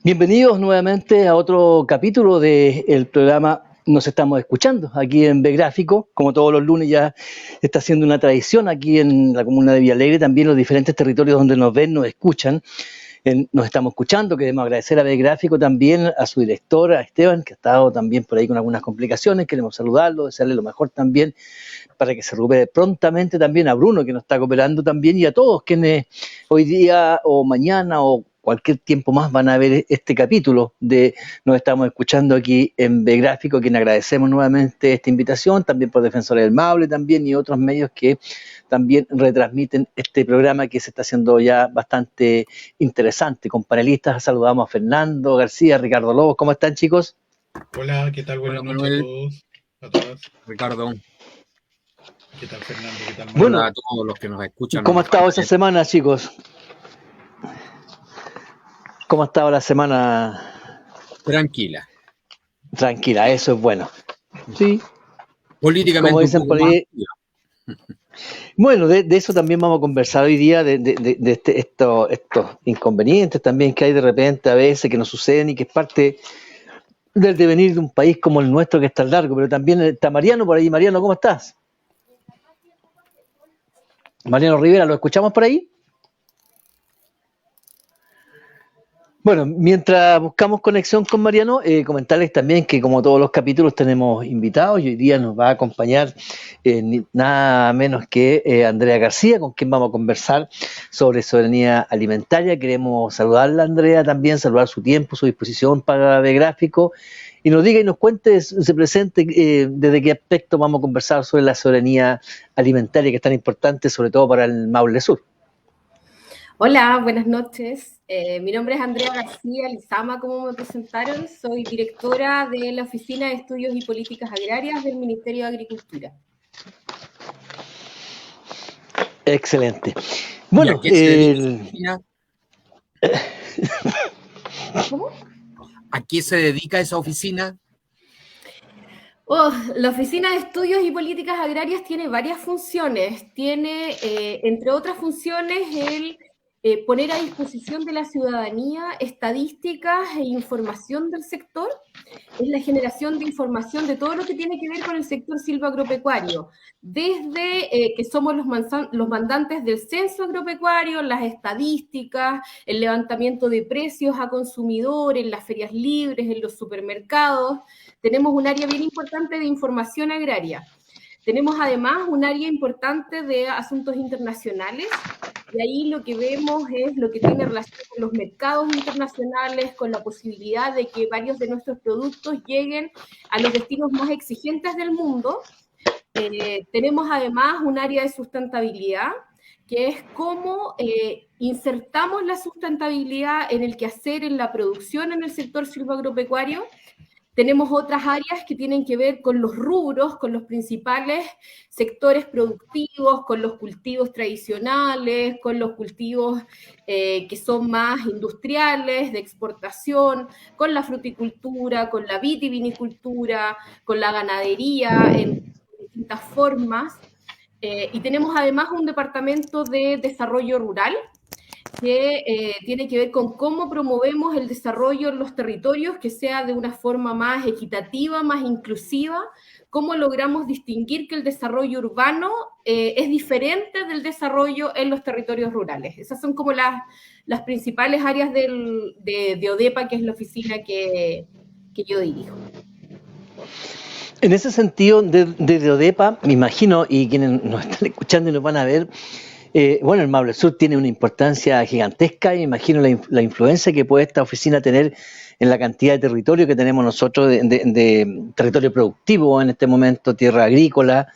Bienvenidos nuevamente a otro capítulo del programa Nos estamos escuchando aquí en Begráfico. Como todos los lunes ya está siendo una tradición aquí en la comuna de Villalegre, también los diferentes territorios donde nos ven, nos escuchan. Nos estamos escuchando. Queremos agradecer a Begráfico también, a su director, a Esteban, que ha estado también por ahí con algunas complicaciones. Queremos saludarlo, desearle lo mejor también para que se recupere prontamente, también a Bruno, que nos está cooperando también, y a todos quienes hoy día o mañana o cualquier tiempo más van a ver este capítulo de Nos estamos escuchando aquí en Begráfico, a quien agradecemos nuevamente esta invitación, también por Defensores del Maule también y otros medios que también retransmiten este programa que se está haciendo ya bastante interesante. Con panelistas saludamos a Fernando García, Ricardo Lobos. ¿Cómo están, chicos? Hola, ¿qué tal? Buenas noches a todos, a todas. Ricardo. ¿Qué tal, Fernando? ¿Qué tal, Manuel? Bueno, Hola a todos los que nos escuchan. ¿cómo ha estado esa semana, chicos? ¿Cómo ha estado la semana? Tranquila. Tranquila, eso es bueno. Sí. Políticamente Como dicen un poco por ahí. más. Bueno, de eso también vamos a conversar hoy día, de estos inconvenientes también que hay de repente a veces que nos suceden y que es parte del devenir de un país como el nuestro que es tan largo. Pero también está Mariano por ahí. Mariano, ¿cómo estás? Mariano Rivera, ¿lo escuchamos por ahí? Bueno, mientras buscamos conexión con Mariano, comentarles también que como todos los capítulos tenemos invitados y hoy día nos va a acompañar nada menos que Andrea García, con quien vamos a conversar sobre soberanía alimentaria. Queremos saludarla, Andrea, también saludar su tiempo, su disposición para Begráfico y nos diga y nos cuente, se presente desde qué aspecto vamos a conversar sobre la soberanía alimentaria que es tan importante, sobre todo para el Maule Sur. Hola, buenas noches. Mi nombre es Andrea García Lizama, como me presentaron. Soy directora de la Oficina de Estudios y Políticas Agrarias del Ministerio de Agricultura. Excelente. Bueno, ¿A qué se dedica esa oficina? ¿Cómo? ¿A qué se dedica esa oficina? La Oficina de Estudios y Políticas Agrarias tiene varias funciones. Tiene, entre otras funciones, el poner a disposición de la ciudadanía estadísticas e información del sector. Es la generación de información de todo lo que tiene que ver con el sector silvagropecuario, desde que somos los mandantes del censo agropecuario, las estadísticas, el levantamiento de precios a consumidor, en las ferias libres, en los supermercados. Tenemos un área bien importante de información agraria. Tenemos además un área importante de asuntos internacionales, y ahí lo que vemos es lo que tiene relación con los mercados internacionales, con la posibilidad de que varios de nuestros productos lleguen a los destinos más exigentes del mundo. Tenemos además un área de sustentabilidad, que es cómo insertamos la sustentabilidad en el quehacer, en la producción en el sector silvagropecuario. Tenemos otras áreas que tienen que ver con los rubros, con los principales sectores productivos, con los cultivos tradicionales, con los cultivos que son más industriales, de exportación, con la fruticultura, con la vitivinicultura, con la ganadería en distintas formas. Y tenemos además un departamento de desarrollo rural, que tiene que ver con cómo promovemos el desarrollo en los territorios, que sea de una forma más equitativa, más inclusiva, cómo logramos distinguir que el desarrollo urbano es diferente del desarrollo en los territorios rurales. Esas son como las principales áreas de ODEPA, que es la oficina que yo dirijo. En ese sentido, desde ODEPA, me imagino, y quienes nos están escuchando y nos van a ver, bueno, el Maule Sur tiene una importancia gigantesca y me imagino la influencia que puede esta oficina tener en la cantidad de territorio que tenemos nosotros, de territorio productivo en este momento, tierra agrícola.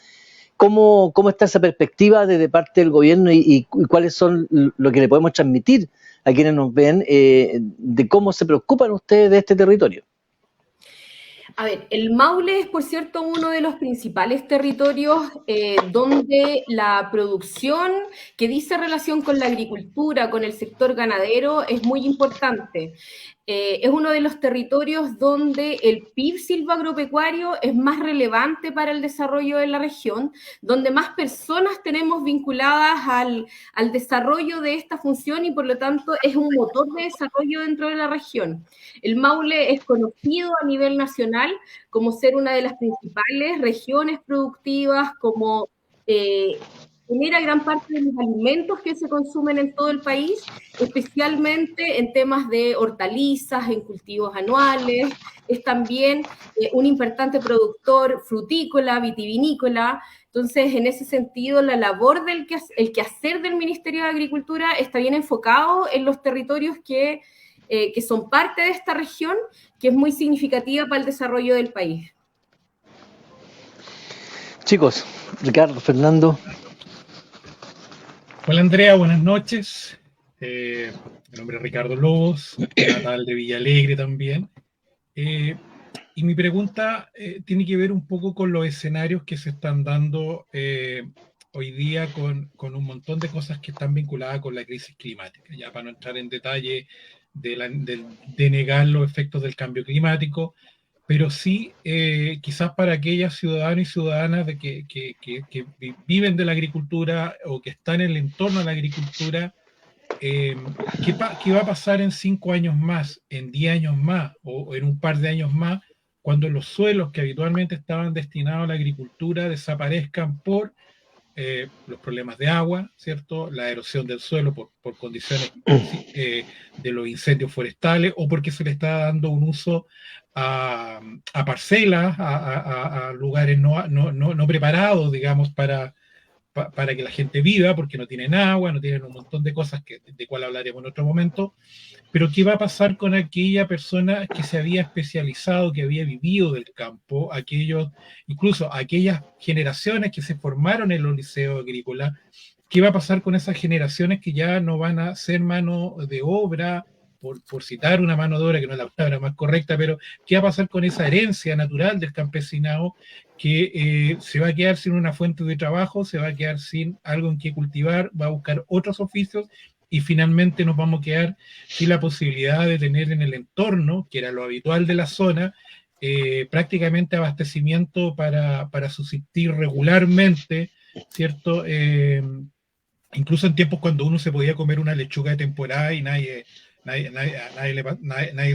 ¿Cómo está esa perspectiva desde parte del gobierno y cuáles son lo que le podemos transmitir a quienes nos ven de cómo se preocupan ustedes de este territorio? A ver, el Maule es, por cierto, uno de los principales territorios donde la producción que dice relación con la agricultura, con el sector ganadero, es muy importante. es uno de los territorios donde el PIB silvagropecuario es más relevante para el desarrollo de la región, donde más personas tenemos vinculadas al desarrollo de esta función y por lo tanto es un motor de desarrollo dentro de la región. El Maule es conocido a nivel nacional como ser una de las principales regiones productivas, como genera gran parte de los alimentos que se consumen en todo el país, especialmente en temas de hortalizas, en cultivos anuales. Es también un importante productor frutícola, vitivinícola. Entonces, en ese sentido, la labor el quehacer del Ministerio de Agricultura está bien enfocado en los territorios que son parte de esta región, que es muy significativa para el desarrollo del país. Chicos, Ricardo, Fernando. Hola Andrea, buenas noches. Mi nombre es Ricardo Lobos, natal de Villalegre también. Y mi pregunta tiene que ver un poco con los escenarios que se están dando hoy día con un montón de cosas que están vinculadas con la crisis climática. Ya para no entrar en detalle de negar los efectos del cambio climático, pero sí quizás para aquellas ciudadanos y ciudadanas que viven de la agricultura o que están en el entorno de la agricultura, ¿qué va a pasar en 5 años más, en 10 años más o en un par de años más, cuando los suelos que habitualmente estaban destinados a la agricultura desaparezcan por los problemas de agua, ¿cierto? La erosión del suelo por condiciones de los incendios forestales o porque se le está dando un uso a parcelas, a lugares no preparados, digamos, para que la gente viva, porque no tienen agua, no tienen un montón de cosas de cual hablaremos en otro momento. Pero ¿qué va a pasar con aquella persona que se había especializado, que había vivido del campo, incluso aquellas generaciones que se formaron en los liceos agrícolas? ¿Qué va a pasar con esas generaciones que ya no van a ser mano de obra, por citar una mano de obra que no es la palabra más correcta, pero qué va a pasar con esa herencia natural del campesinado que se va a quedar sin una fuente de trabajo, se va a quedar sin algo en que cultivar, va a buscar otros oficios y finalmente nos vamos a quedar sin la posibilidad de tener en el entorno, que era lo habitual de la zona, prácticamente abastecimiento para subsistir regularmente, ¿cierto? Incluso en tiempos cuando uno se podía comer una lechuga de temporada y nadie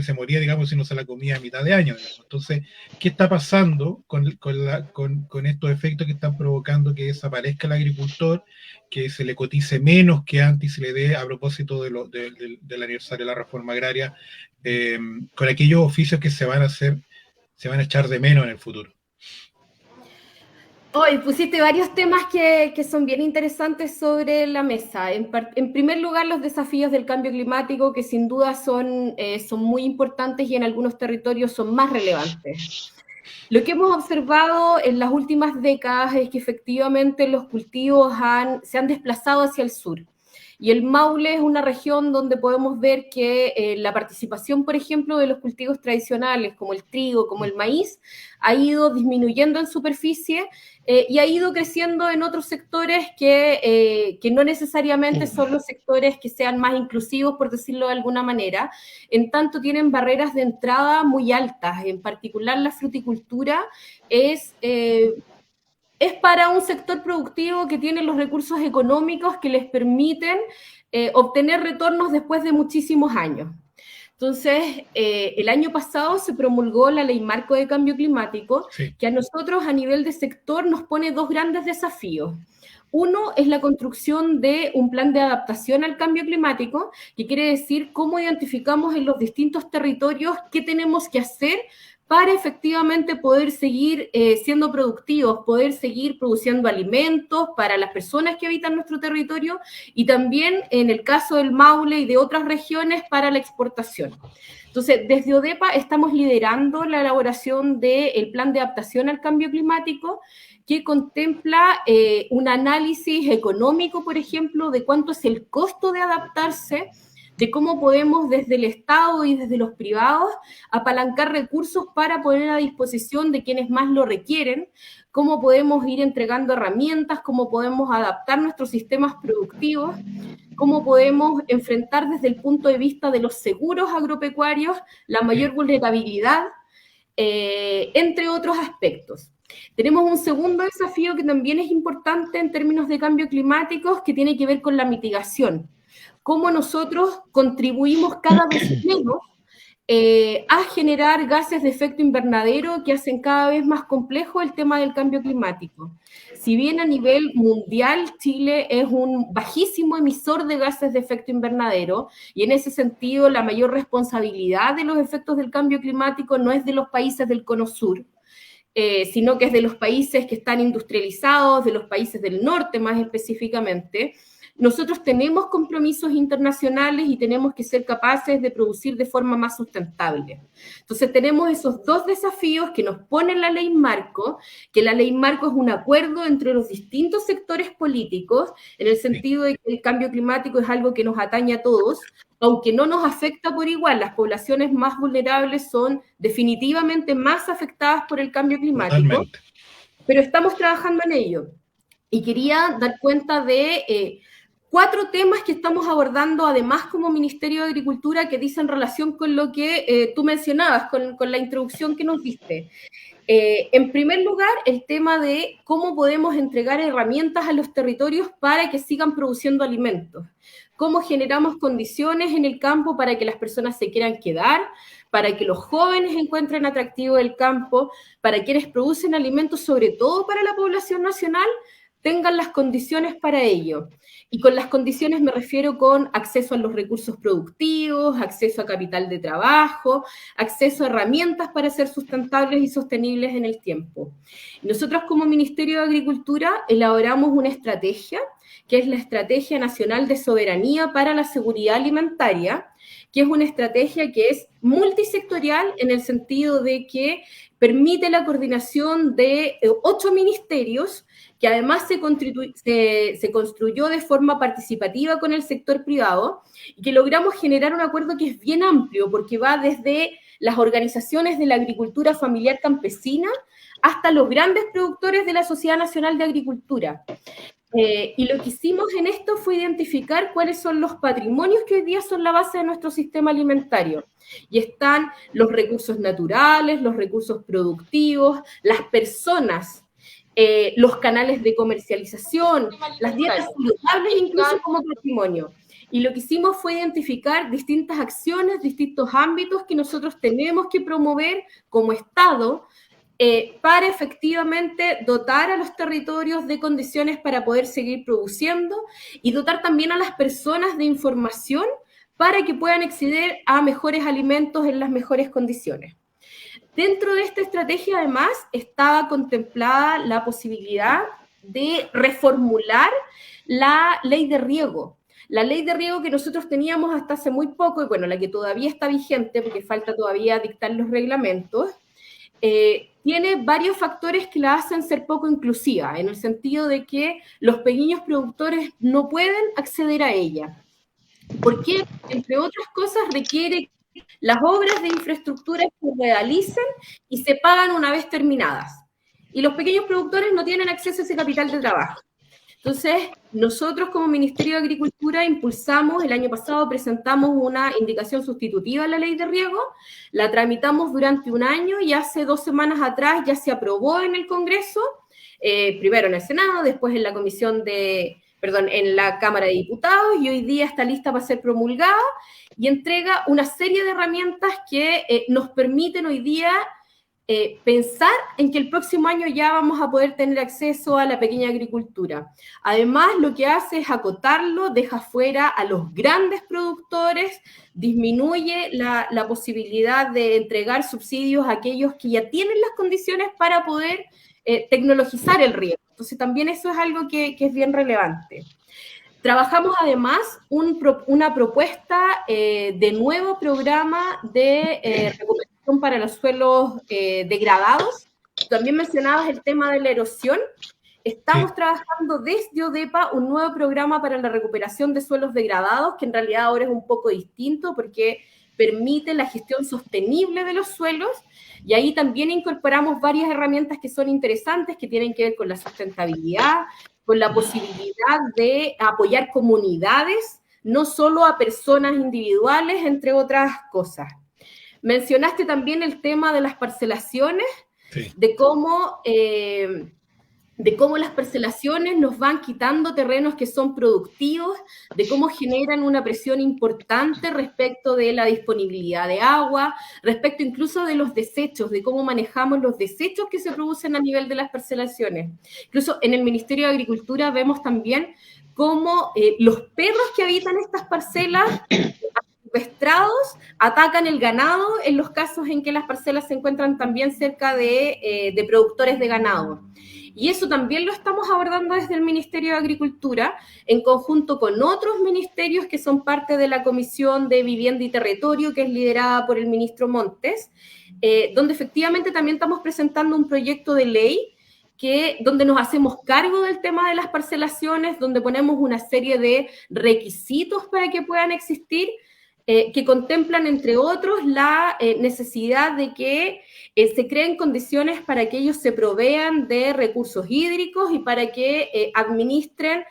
se moría, digamos, si no se la comía a mitad de año, digamos. Entonces, ¿qué está pasando con estos efectos que están provocando que desaparezca el agricultor, que se le cotice menos que antes y se le dé, a propósito del aniversario de la reforma agraria, con aquellos oficios que se van a echar de menos en el futuro? Hoy pusiste varios temas que son bien interesantes sobre la mesa. En primer lugar, los desafíos del cambio climático, que sin duda son muy importantes y en algunos territorios son más relevantes. Lo que hemos observado en las últimas décadas es que efectivamente los cultivos se han desplazado hacia el sur. Y el Maule es una región donde podemos ver que la participación, por ejemplo, de los cultivos tradicionales, como el trigo, como el maíz, ha ido disminuyendo en superficie y ha ido creciendo en otros sectores que no necesariamente son los sectores que sean más inclusivos, por decirlo de alguna manera. En tanto, tienen barreras de entrada muy altas. En particular, la fruticultura es para un sector productivo que tiene los recursos económicos que les permiten obtener retornos después de muchísimos años. Entonces, el año pasado se promulgó la Ley Marco de Cambio Climático, sí, que a nosotros a nivel de sector nos pone 2 grandes desafíos. Uno es la construcción de un plan de adaptación al cambio climático, que quiere decir cómo identificamos en los distintos territorios qué tenemos que hacer para efectivamente poder seguir siendo productivos, poder seguir produciendo alimentos para las personas que habitan nuestro territorio y también en el caso del Maule y de otras regiones para la exportación. Entonces, desde ODEPA estamos liderando la elaboración del plan de adaptación al cambio climático que contempla un análisis económico, por ejemplo, de cuánto es el costo de adaptarse de cómo podemos desde el Estado y desde los privados apalancar recursos para poner a disposición de quienes más lo requieren, cómo podemos ir entregando herramientas, cómo podemos adaptar nuestros sistemas productivos, cómo podemos enfrentar desde el punto de vista de los seguros agropecuarios la mayor vulnerabilidad, entre otros aspectos. Tenemos un segundo desafío que también es importante en términos de cambio climático, que tiene que ver con la mitigación. Cómo nosotros contribuimos cada vez menos a generar gases de efecto invernadero que hacen cada vez más complejo el tema del cambio climático. Si bien a nivel mundial Chile es un bajísimo emisor de gases de efecto invernadero, y en ese sentido la mayor responsabilidad de los efectos del cambio climático no es de los países del Cono Sur, sino que es de los países que están industrializados, de los países del norte más específicamente. Nosotros tenemos compromisos internacionales y tenemos que ser capaces de producir de forma más sustentable. Entonces tenemos esos dos desafíos que nos pone la ley marco, que la ley marco es un acuerdo entre los distintos sectores políticos, en el sentido de que el cambio climático es algo que nos atañe a todos, aunque no nos afecta por igual. Las poblaciones más vulnerables son definitivamente más afectadas por el cambio climático. Totalmente. Pero estamos trabajando en ello. Y quería dar cuenta de 4 temas que estamos abordando, además como Ministerio de Agricultura, que dicen relación con lo que tú mencionabas, con la introducción que nos diste. En primer lugar, el tema de cómo podemos entregar herramientas a los territorios para que sigan produciendo alimentos. Cómo generamos condiciones en el campo para que las personas se quieran quedar, para que los jóvenes encuentren atractivo el campo, para quienes producen alimentos, sobre todo para la población nacional, tengan las condiciones para ello. Y con las condiciones me refiero con acceso a los recursos productivos, acceso a capital de trabajo, acceso a herramientas para ser sustentables y sostenibles en el tiempo. Nosotros como Ministerio de Agricultura elaboramos una estrategia, que es la Estrategia Nacional de Soberanía para la Seguridad Alimentaria, que es una estrategia que es multisectorial en el sentido de que permite la coordinación de 8 ministerios, que además se construyó de forma participativa con el sector privado, y que logramos generar un acuerdo que es bien amplio, porque va desde las organizaciones de la agricultura familiar campesina hasta los grandes productores de la Sociedad Nacional de Agricultura. Y lo que hicimos en esto fue identificar cuáles son los patrimonios que hoy día son la base de nuestro sistema alimentario. Y están los recursos naturales, los recursos productivos, las personas, los canales de comercialización, las dietas saludables, incluso como patrimonio. Y lo que hicimos fue identificar distintas acciones, distintos ámbitos que nosotros tenemos que promover como Estado, para efectivamente dotar a los territorios de condiciones para poder seguir produciendo y dotar también a las personas de información para que puedan acceder a mejores alimentos en las mejores condiciones. Dentro de esta estrategia, además, estaba contemplada la posibilidad de reformular la ley de riego. La ley de riego que nosotros teníamos hasta hace muy poco, y bueno, la que todavía está vigente, porque falta todavía dictar los reglamentos, tiene varios factores que la hacen ser poco inclusiva, en el sentido de que los pequeños productores no pueden acceder a ella. Porque, entre otras cosas, requiere que las obras de infraestructura se realicen y se pagan una vez terminadas. Y los pequeños productores no tienen acceso a ese capital de trabajo. Entonces, nosotros como Ministerio de Agricultura impulsamos, el año pasado presentamos una indicación sustitutiva a la ley de riego, la tramitamos durante un año y hace 2 semanas atrás ya se aprobó en el Congreso, primero en el Senado, después en la en la Cámara de Diputados, y hoy día está lista para ser promulgada y entrega una serie de herramientas que nos permiten hoy día pensar en que el próximo año ya vamos a poder tener acceso a la pequeña agricultura. Además, lo que hace es acotarlo, deja fuera a los grandes productores, disminuye la posibilidad de entregar subsidios a aquellos que ya tienen las condiciones para poder tecnologizar el riego. Entonces, también eso es algo que es bien relevante. Trabajamos además una propuesta de nuevo programa de recuperación para los suelos degradados. También mencionabas el tema de la erosión. estamos trabajando desde ODEPA un nuevo programa para la recuperación de suelos degradados, que en realidad ahora es un poco distinto porque permite la gestión sostenible de los suelos, y ahí también incorporamos varias herramientas que son interesantes, que tienen que ver con la sustentabilidad, con la posibilidad de apoyar comunidades, no solo a personas individuales, entre otras cosas. Mencionaste también el tema de las parcelaciones, de cómo las parcelaciones nos van quitando terrenos que son productivos, de cómo generan una presión importante respecto de la disponibilidad de agua, respecto incluso de los desechos, de cómo manejamos los desechos que se producen a nivel de las parcelaciones. Incluso en el Ministerio de Agricultura vemos también cómo los perros que habitan estas parcelas secuestrados atacan el ganado en los casos en que las parcelas se encuentran también cerca de productores de ganado. Y eso también lo estamos abordando desde el Ministerio de Agricultura, en conjunto con otros ministerios que son parte de la Comisión de Vivienda y Territorio, que es liderada por el ministro Montes, donde efectivamente también estamos presentando un proyecto de ley donde nos hacemos cargo del tema de las parcelaciones, donde ponemos una serie de requisitos para que puedan existir, que contemplan, entre otros, la necesidad de que se creen condiciones para que ellos se provean de recursos hídricos y para que administren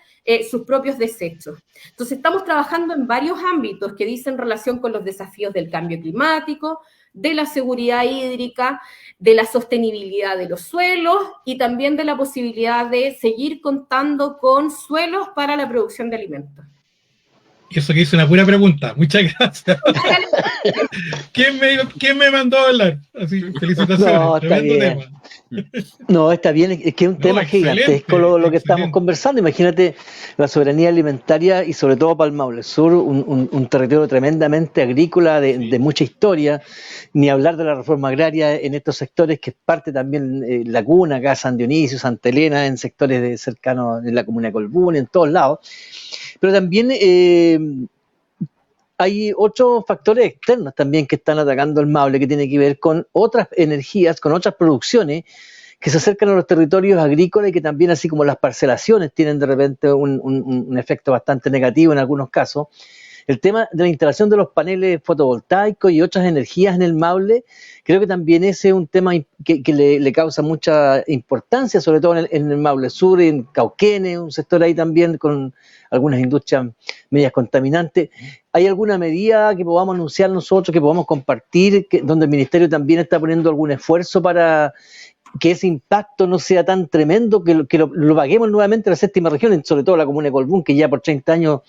sus propios desechos. Entonces, estamos trabajando en varios ámbitos que dicen relación con los desafíos del cambio climático, de la seguridad hídrica, de la sostenibilidad de los suelos y también de la posibilidad de seguir contando con suelos para la producción de alimentos. Y eso que hice una pura pregunta. Muchas gracias. ¿Quién me mandó a hablar? Así, felicitaciones. No, está tremendo bien. tema. No, está bien, es que es un tema gigantesco lo que estamos conversando. Imagínate la soberanía alimentaria y sobre todo para el Maule Sur, un territorio tremendamente agrícola de mucha historia, ni hablar de la reforma agraria en estos sectores que es parte también Laguna, acá San Dionisio, Santa Elena, en sectores cercanos en la comuna de Colbún, en todos lados. Pero también hay otros factores externos también que están atacando el Maule, que tiene que ver con otras energías, con otras producciones que se acercan a los territorios agrícolas y que también, así como las parcelaciones, tienen de repente un efecto bastante negativo en algunos casos. El tema de la instalación de los paneles fotovoltaicos y otras energías en el Maule, creo que también ese es un tema que le causa mucha importancia, sobre todo en el Maule Sur, en Cauquenes, un sector ahí también con algunas industrias medias contaminantes. ¿Hay alguna medida que podamos anunciar nosotros, que podamos compartir, donde el Ministerio también está poniendo algún esfuerzo para que ese impacto no sea tan tremendo, que lo paguemos nuevamente la séptima región, sobre todo la comuna de Colbún, que ya por 30 años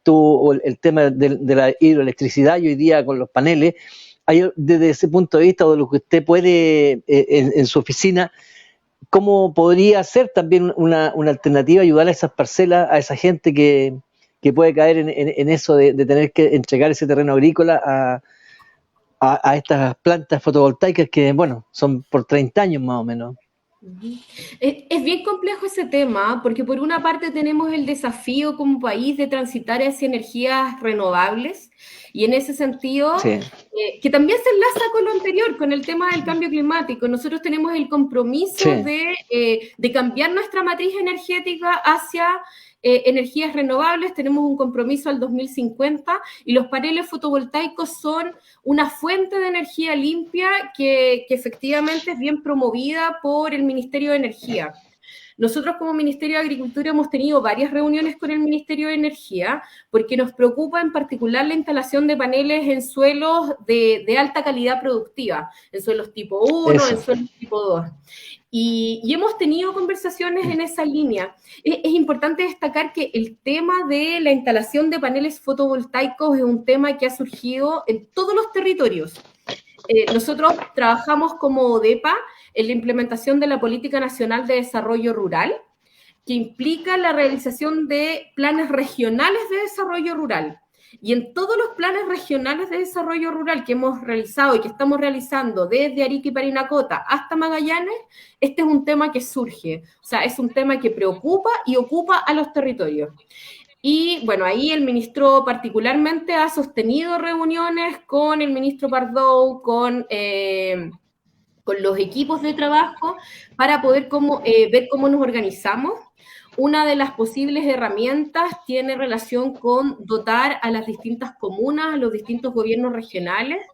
tuvo el tema de la hidroelectricidad y hoy día con los paneles? Hay, desde ese punto de vista, o de lo que usted puede en su oficina, ¿cómo podría ser también una alternativa ayudar a esas parcelas, a esa gente que puede caer en eso de tener que entregar ese terreno agrícola a estas plantas fotovoltaicas que, bueno, son por 30 años más o menos? Es bien complejo ese tema, porque por una parte tenemos el desafío como país de transitar hacia energías renovables, y en ese sentido, Sí. Que también se enlaza con lo anterior, con el tema del cambio climático. Nosotros tenemos el compromiso Sí. de cambiar nuestra matriz energética hacia energías renovables. Tenemos un compromiso al 2050 y los paneles fotovoltaicos son una fuente de energía limpia que efectivamente es bien promovida por el Ministerio de Energía. Nosotros como Ministerio de Agricultura hemos tenido varias reuniones con el Ministerio de Energía porque nos preocupa en particular la instalación de paneles en suelos de alta calidad productiva, en suelos tipo 1, en suelos tipo 2. Y hemos tenido conversaciones en esa línea. Es importante destacar que el tema de la instalación de paneles fotovoltaicos es un tema que ha surgido en todos los territorios. Nosotros trabajamos como ODEPA en la implementación de la Política Nacional de Desarrollo Rural, que implica la realización de planes regionales de desarrollo rural. Y en todos los planes regionales de desarrollo rural que hemos realizado y que estamos realizando desde Arica y Parinacota hasta Magallanes, este es un tema que surge. O sea, es un tema que preocupa y ocupa a los territorios. Y bueno, ahí el ministro particularmente ha sostenido reuniones con el ministro Pardow, con con los equipos de trabajo para poder ver cómo nos organizamos. Una de las posibles herramientas tiene relación con dotar a las distintas comunas, a los distintos gobiernos regionales,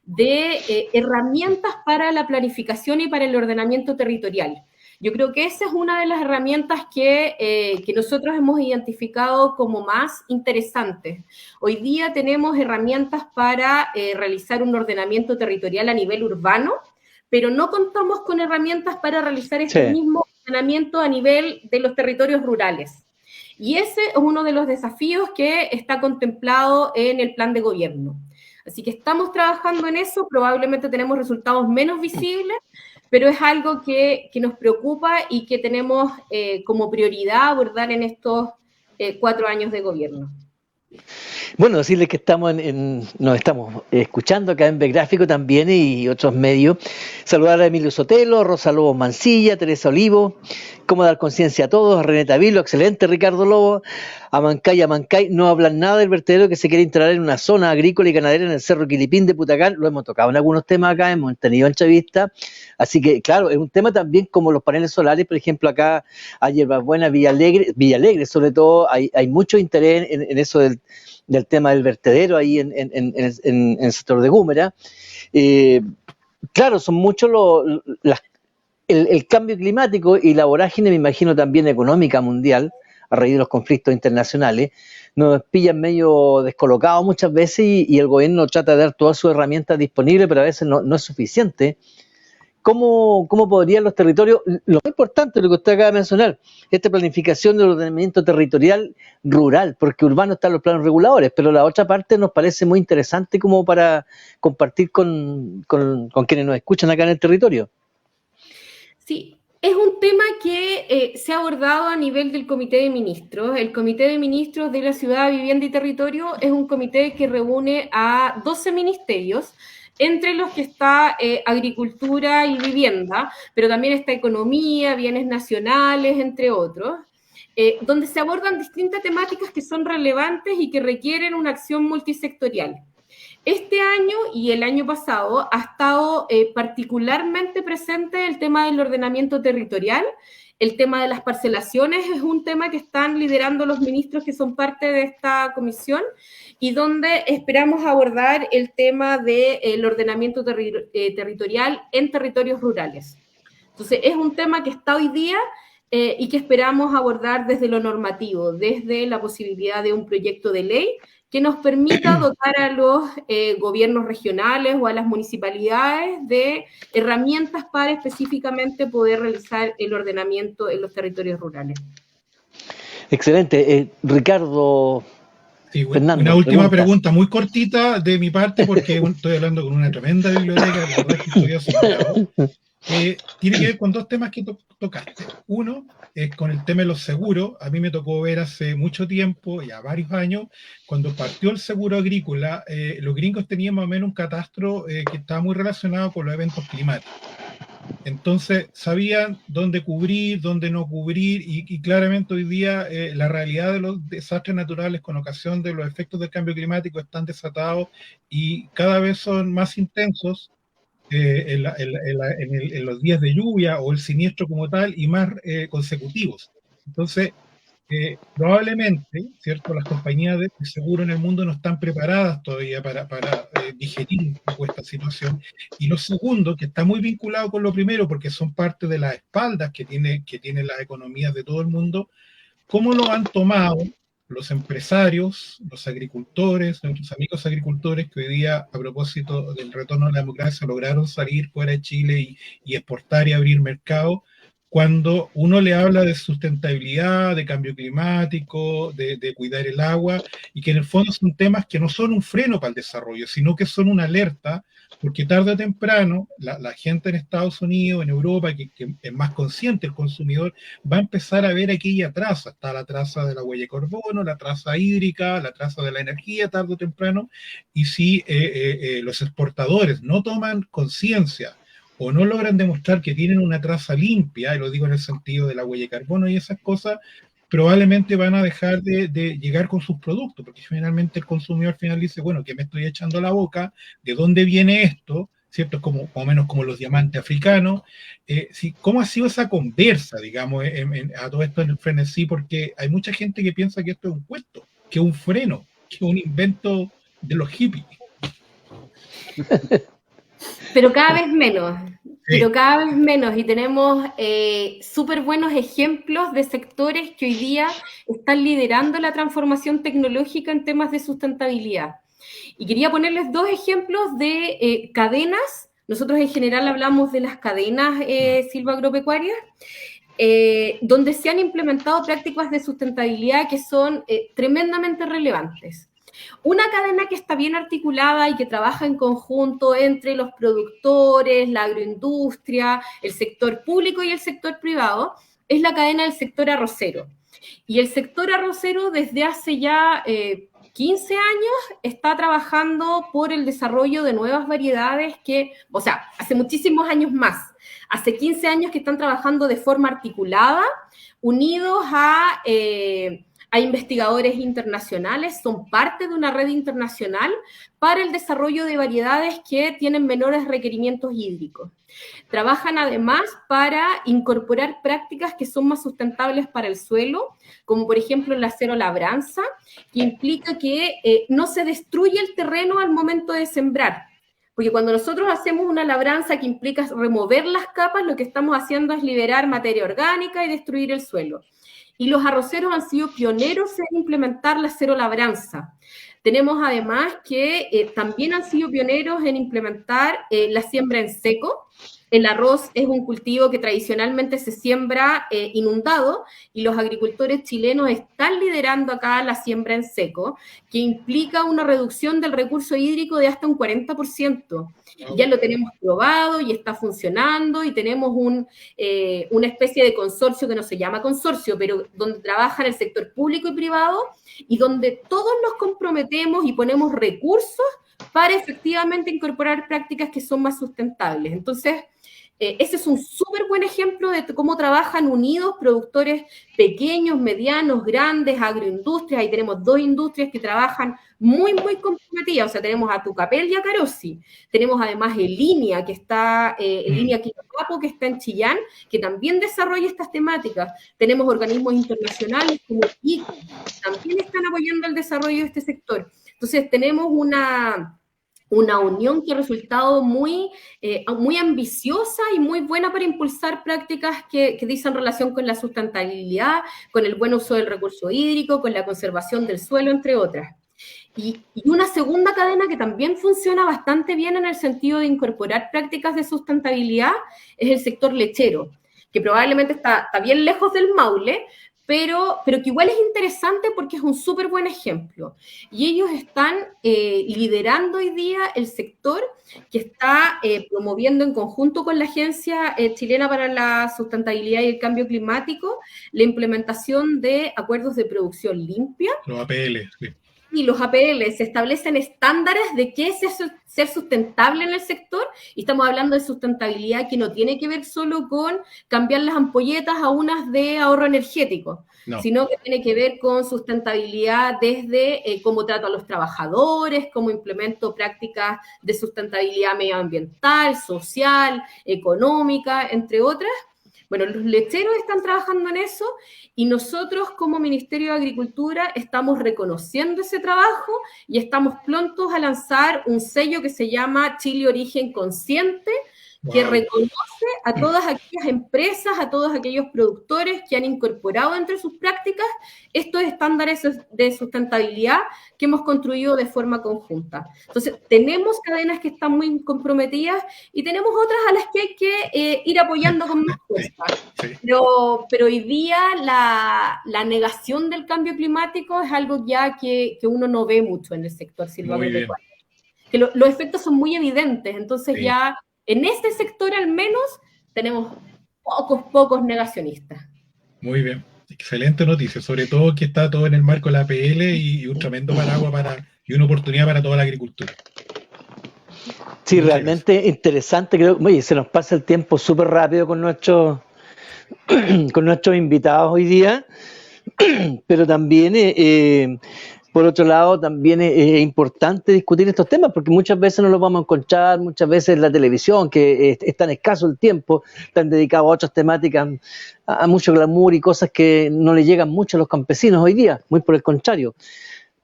de herramientas para la planificación y para el ordenamiento territorial. Yo creo que esa es una de las herramientas que nosotros hemos identificado como más interesantes. Hoy día tenemos herramientas para realizar un ordenamiento territorial a nivel urbano, pero no contamos con herramientas para realizar este mismo ordenamiento a nivel de los territorios rurales. Y ese es uno de los desafíos que está contemplado en el plan de gobierno. Así que estamos trabajando en eso, probablemente tenemos resultados menos visibles, pero es algo que nos preocupa y que tenemos como prioridad abordar en estos 4 años de gobierno. Bueno, decirles que nos estamos escuchando acá en Begráfico también y otros medios. Saludar a Emilio Sotelo, Rosa Lobos Mancilla, Teresa Olivo, Cómo dar conciencia a todos, a René Tavilo, excelente Ricardo Lobo, a Mancay, no hablan nada del vertedero que se quiere instalar en una zona agrícola y ganadera en el Cerro Quilipín de Putacán. Lo hemos tocado en algunos temas acá, hemos tenido entrevistas. Así que, claro, es un tema también como los paneles solares, por ejemplo, acá a Hierbabuena, Villalegre, sobre todo, hay mucho interés en eso del tema del vertedero ahí en el sector de Gúmera. Claro, son muchos el cambio climático y la vorágine, me imagino, también económica mundial, a raíz de los conflictos internacionales, nos pillan medio descolocados muchas veces y el gobierno trata de dar todas sus herramientas disponibles, pero a veces no es suficiente. ¿Cómo podrían los territorios, lo más importante, lo que usted acaba de mencionar, esta planificación del ordenamiento territorial rural, porque urbano están los planos reguladores, pero la otra parte nos parece muy interesante como para compartir con quienes nos escuchan acá en el territorio? Sí, es un tema que se ha abordado a nivel del Comité de Ministros. El Comité de Ministros de la Ciudad, Vivienda y Territorio es un comité que reúne a 12 ministerios, entre los que está agricultura y vivienda, pero también está economía, bienes nacionales, entre otros, donde se abordan distintas temáticas que son relevantes y que requieren una acción multisectorial. Este año y el año pasado ha estado particularmente presente el tema del ordenamiento territorial. El tema de las parcelaciones es un tema que están liderando los ministros que son parte de esta comisión y donde esperamos abordar el tema del ordenamiento territorial en territorios rurales. Entonces, es un tema que está hoy día y que esperamos abordar desde lo normativo, desde la posibilidad de un proyecto de ley que nos permita dotar a los gobiernos regionales o a las municipalidades de herramientas para específicamente poder realizar el ordenamiento en los territorios rurales. Excelente. Ricardo. Sí, Fernando, una última pregunta muy cortita de mi parte, porque estoy hablando con una tremenda biblioteca, la verdad es que estoy asombrado. Tiene que ver con dos temas que tocaste. Uno es con el tema de los seguros. A mí me tocó ver hace mucho tiempo, ya varios años, cuando partió el seguro agrícola, los gringos tenían más o menos un catastro que estaba muy relacionado con los eventos climáticos. Entonces sabían dónde cubrir, dónde no cubrir, y claramente hoy día la realidad de los desastres naturales con ocasión de los efectos del cambio climático están desatados y cada vez son más intensos en los días de lluvia o el siniestro como tal y más consecutivos. Entonces, probablemente, ¿cierto? Las compañías de seguro en el mundo no están preparadas todavía para digerir un poco esta situación. Y lo segundo, que está muy vinculado con lo primero, porque son parte de las espaldas que tienen las economías de todo el mundo, ¿cómo lo han tomado los empresarios, los agricultores, nuestros amigos agricultores que hoy día, a propósito del retorno a la democracia, lograron salir fuera de Chile y exportar y abrir mercado? Cuando uno le habla de sustentabilidad, de cambio climático, de cuidar el agua, y que en el fondo son temas que no son un freno para el desarrollo, sino que son una alerta, porque tarde o temprano la gente en Estados Unidos, en Europa, que es más consciente el consumidor, va a empezar a ver aquella traza. Está la traza de la huella de carbono, la traza hídrica, la traza de la energía, tarde o temprano, y si los exportadores no toman conciencia o no logran demostrar que tienen una traza limpia, y lo digo en el sentido de la huella de carbono y esas cosas, probablemente van a dejar de llegar con sus productos, porque finalmente el consumidor final dice, bueno, ¿qué me estoy echando a la boca? ¿De dónde viene esto? ¿cierto? Como, más o menos como los diamantes africanos. Sí, ¿cómo ha sido esa conversa, digamos, a todo esto en el frenesí? Porque hay mucha gente que piensa que esto es un cuento, que es un freno, que es un invento de los hippies. Pero cada vez menos, Sí. y tenemos súper buenos ejemplos de sectores que hoy día están liderando la transformación tecnológica en temas de sustentabilidad. Y quería ponerles dos ejemplos de cadenas. Nosotros en general hablamos de las cadenas silvagropecuarias, donde se han implementado prácticas de sustentabilidad que son tremendamente relevantes. Una cadena que está bien articulada y que trabaja en conjunto entre los productores, la agroindustria, el sector público y el sector privado, es la cadena del sector arrocero. Y el sector arrocero desde hace ya 15 años está trabajando por el desarrollo de nuevas variedades o sea, hace muchísimos años más. Hace 15 años que están trabajando de forma articulada, unidos a investigadores internacionales, son parte de una red internacional para el desarrollo de variedades que tienen menores requerimientos hídricos. Trabajan además para incorporar prácticas que son más sustentables para el suelo, como por ejemplo la cero labranza, que implica que no se destruye el terreno al momento de sembrar. Porque cuando nosotros hacemos una labranza que implica remover las capas, lo que estamos haciendo es liberar materia orgánica y destruir el suelo. Y los arroceros han sido pioneros en implementar la cero labranza. Tenemos además que también han sido pioneros en implementar la siembra en seco. El arroz es un cultivo que tradicionalmente se siembra inundado y los agricultores chilenos están liderando acá la siembra en seco, que implica una reducción del recurso hídrico de hasta un 40%. Ya lo tenemos probado y está funcionando y tenemos una especie de consorcio que no se llama consorcio, pero donde trabajan el sector público y privado y donde todos nos comprometemos y ponemos recursos para efectivamente incorporar prácticas que son más sustentables. Entonces, ese es un súper buen ejemplo de cómo trabajan unidos productores pequeños, medianos, grandes, agroindustrias. Ahí tenemos dos industrias que trabajan muy, muy comprometidas. O sea, tenemos a Tucapel y a Carosi. Tenemos además Elinia, que está, Elinia Quinopapo, que está en Chillán, que también desarrolla estas temáticas. Tenemos organismos internacionales como ICO, que también están apoyando el desarrollo de este sector. Entonces, tenemos una unión que ha resultado muy ambiciosa y muy buena para impulsar prácticas que dicen relación con la sustentabilidad, con el buen uso del recurso hídrico, con la conservación del suelo, entre otras. Y una segunda cadena que también funciona bastante bien en el sentido de incorporar prácticas de sustentabilidad es el sector lechero, que probablemente está bien lejos del Maule, pero que igual es interesante porque es un súper buen ejemplo. Y ellos están liderando hoy día el sector que está promoviendo en conjunto con la Agencia Chilena para la Sustentabilidad y el Cambio Climático la implementación de acuerdos de producción limpia. Los APL, sí. Y los APL se establecen estándares de qué es ser sustentable en el sector, y estamos hablando de sustentabilidad que no tiene que ver solo con cambiar las ampolletas a unas de ahorro energético, sino que tiene que ver con sustentabilidad desde cómo trato a los trabajadores, cómo implemento prácticas de sustentabilidad medioambiental, social, económica, entre otras. Bueno, los lecheros están trabajando en eso y nosotros como Ministerio de Agricultura estamos reconociendo ese trabajo y estamos prontos a lanzar un sello que se llama Chile Origen Consciente, que reconoce a todas aquellas empresas, a todos aquellos productores que han incorporado entre sus prácticas estos estándares de sustentabilidad que hemos construido de forma conjunta. Entonces, tenemos cadenas que están muy comprometidas y tenemos otras a las que hay que ir apoyando con más fuerza. Pero hoy día la negación del cambio climático es algo ya que uno no ve mucho en el sector silvagropecuario. Que los efectos son muy evidentes, entonces ya en este sector al menos tenemos pocos negacionistas. Muy bien, excelente noticia, sobre todo que está todo en el marco de la APL y un tremendo paraguas y una oportunidad para toda la agricultura. Sí, realmente interesante, creo. Oye, se nos pasa el tiempo súper rápido con nuestros invitados hoy día, pero también por otro lado, también es importante discutir estos temas porque muchas veces no los vamos a encontrar, muchas veces en la televisión, que es tan escaso el tiempo, tan dedicado a otras temáticas, a mucho glamour y cosas que no le llegan mucho a los campesinos hoy día, muy por el contrario.